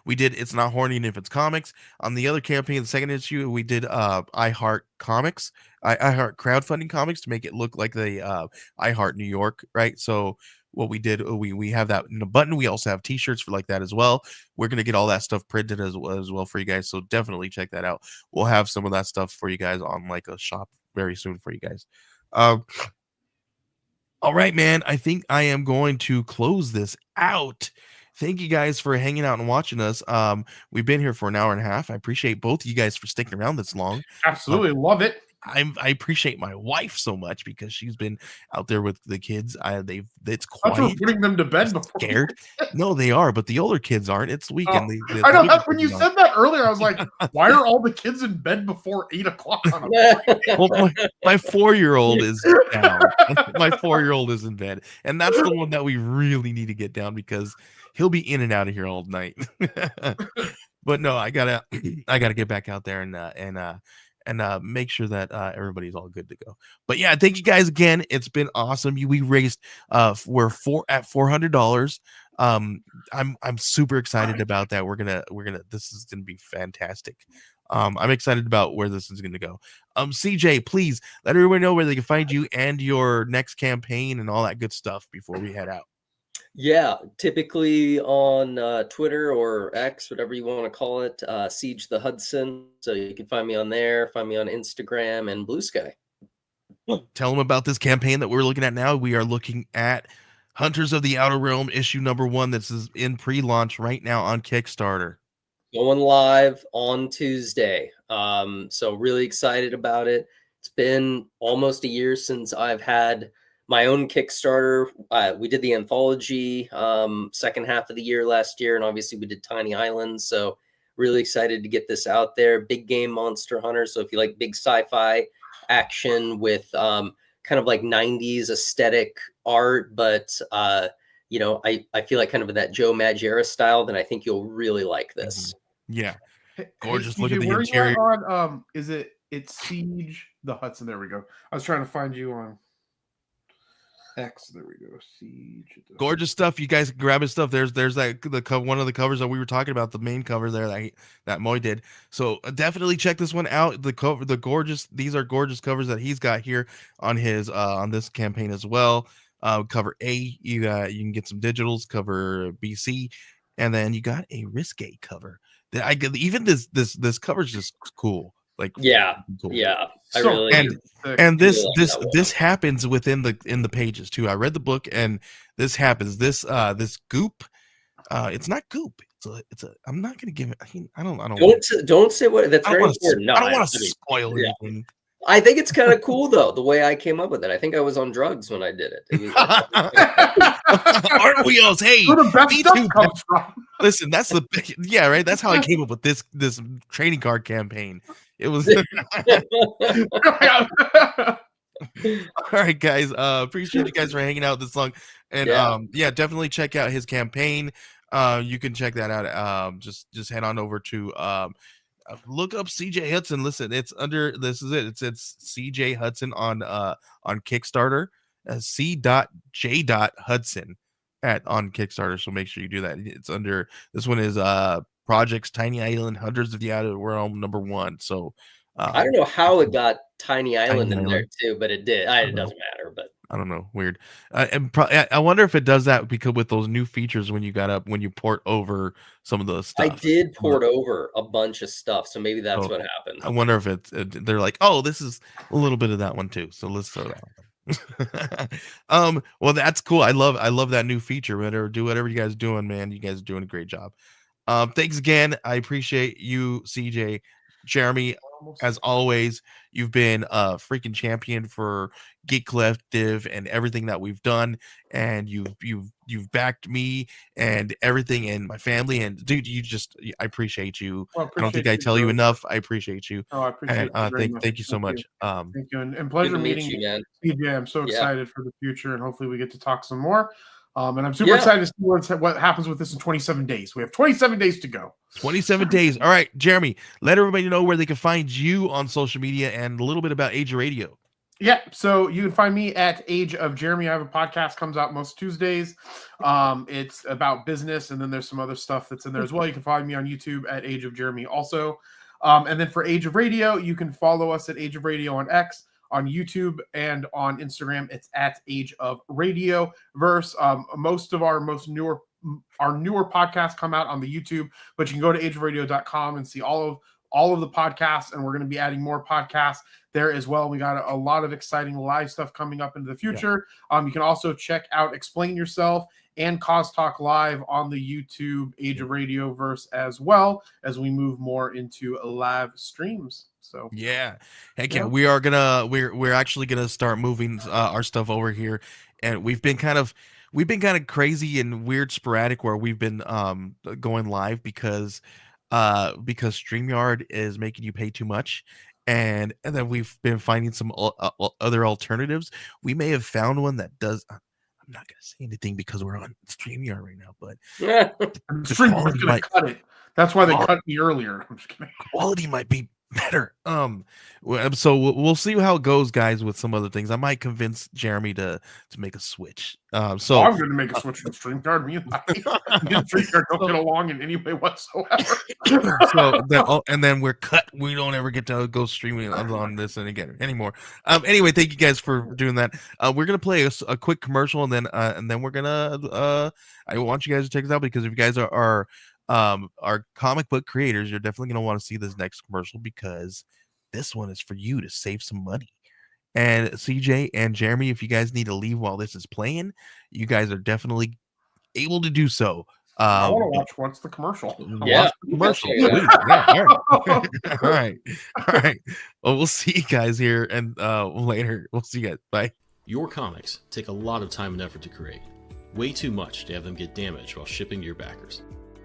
we did it's not hoarding if it's comics. On the other campaign, the second issue, we did I Heart Comics, I Heart crowdfunding comics to make it look like the I Heart New York, right? So what we did, we have that in a button. We also have t-shirts for like that as well. We're gonna get all that stuff printed as well for you guys. So definitely check that out. We'll have some of that stuff for you guys on like a shop very soon for you guys. All right, man. I think I am going to close this out. Thank you guys for hanging out and watching us. We've been here for an hour and a half. I appreciate both of you guys for sticking around this long. Absolutely love it. I appreciate my wife so much because she's been out there with the kids. It's I thought you were quiet. putting them to bed before. Scared? No, they are, but the older kids aren't. It's the weekend. I know that when you said that earlier, I was like, why are all the kids in bed before 8 o'clock on a well, my 4-year-old is down. My 4-year-old is in bed, and that's the one that we really need to get down because he'll be in and out of here all night. But no, I gotta get back out there and make sure that everybody's all good to go. But yeah, thank you guys again. It's been awesome. We raised we're at $400. I'm super excited about that. We're gonna this is gonna be fantastic. I'm excited about where this is gonna go. CJ, please let everyone know where they can find you and your next campaign and all that good stuff before we head out. Yeah, typically on Twitter or X, whatever you want to call it, Siege the Hudson. So you can find me on there, find me on Instagram and Blue Sky. Tell them about this campaign that we're looking at now. We are looking at Hunters of the Outer Realm issue #1. This is in pre-launch right now on Kickstarter. Going live on Tuesday. So really excited about it. It's been almost a year since I've had my own Kickstarter. We did the anthology second half of the year last year, and obviously we did Tiny Islands. So really excited to get this out there. Big game monster hunter. So if you like big sci-fi action with kind of like 90s aesthetic art, but you know, I feel like kind of that Joe Magera style, then I think you'll really like this. Yeah. Hey, Gorgeous. CJ, Look at the where interior. are you at on, is it It's Siege the Hudson. There we go. I was trying to find you on X. There we go. Siege. Gorgeous stuff. You guys can grab his stuff. There's that one of the covers that we were talking about, the main cover there that Moy did. So definitely check this one out. These are gorgeous covers that he's got here on his on this campaign as well. Cover A, you can get some digitals. Cover BC, and then you got a risque cover. Even this cover is just cool. Like cool. Yeah. I So- really And this like that one. this happens within the pages too. I read the book and this happens. This goop, it's not goop. It's a. I'm not gonna give it. I Don't say what. That's very important. No, I don't want to spoil yeah. anything. I think it's kind of cool though, the way I came up with it. I think I was on drugs when I did it. Aren't we all? Hey, Where the best me stuff too. comes from. Listen, that's right. That's how I came up with this trading card campaign. It was all right, guys. Appreciate you guys for hanging out this long, and definitely check out his campaign. You can check that out. Just head on over to look up CJ Hudson. Listen, it's under this is it. It's CJ Hudson on Kickstarter. C.J. Hudson on Kickstarter. So make sure you do that. It's under this one is Projects Tiny Island Hunters of the Outer Realm #1. So I don't know how it got Tiny Island in there too, but it did. It doesn't matter, but I don't know. Weird. I wonder if it does that because with those new features when you port over some of the stuff. I did port over a bunch of stuff, so maybe that's what happened. I wonder if they're like, oh, this is a little bit of that one too. So let's throw that one. Well, that's cool. I love that new feature. Do whatever you guys are doing, man. You guys are doing a great job. Thanks again. I appreciate you, CJ. Jeremy, as always, you've been a freaking champion for Geek Collective and everything that we've done, and you've backed me and everything and my family. And dude, I appreciate you. I don't think I tell you enough. I appreciate you. Oh, I appreciate you. Thank you so much. Thank you, and pleasure meeting you, man. CJ, I'm so excited for the future, and hopefully we get to talk some more. And I'm super excited to see what happens with this in 27 days. We have 27 days to go. 27 days. All right, Jeremy, let everybody know where they can find you on social media and a little bit about Age of Radio. Yeah, so you can find me at Age of Jeremy. I have a podcast, comes out most Tuesdays. It's about business, and then there's some other stuff that's in there as well. You can find me on YouTube at Age of Jeremy also. And then for Age of Radio, you can follow us at Age of Radio on X, on YouTube, and on Instagram. It's at Age of Radio Verse. Most of our newer podcasts come out on the YouTube, but you can go to ageofradio.com and see all of the podcasts, and we're going to be adding more podcasts there as well. We got a lot of exciting live stuff coming up into the future. You can also check out Explain Yourself and Cause Talk Live on the YouTube Age of Radio Verse as well, as we move more into live streams. So heck yeah, we're actually gonna start moving our stuff over here, and we've been kind of crazy and weird sporadic where we've been going live because StreamYard is making you pay too much, and then we've been finding some other alternatives. We may have found one that does. I'm not gonna say anything because we're on StreamYard right now, but StreamYard's gonna cut it. That's why they cut me earlier. I'm just kidding. Quality might be better. So we'll see how it goes, guys, with some other things. I might convince Jeremy to make a switch. I'm going to make a switch from StreamYard. Me and StreamYard don't get along in any way whatsoever. And then we're cut. We don't ever get to go streaming on this anymore. Anyway, thank you guys for doing that. We're gonna play a quick commercial, and then we're gonna. I want you guys to check this out because if you guys are comic book creators, you're definitely going to want to see this next commercial because this one is for you to save some money. And CJ and Jeremy, if you guys need to leave while this is playing, you guys are definitely able to do so. I want to watch what's the commercial. Yeah, the commercial. All right. Well, we'll see you guys here and later. We'll see you guys. Bye. Your comics take a lot of time and effort to create. Way too much to have them get damaged while shipping to your backers.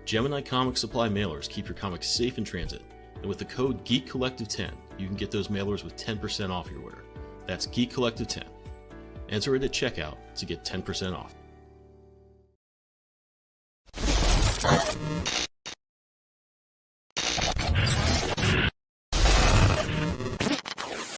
Gemini Comic Supply mailers keep your comics safe in transit, and with the code GeekCollective10, you can get those mailers with 10% off your order. That's GeekCollective10. Enter it at checkout to get 10% off.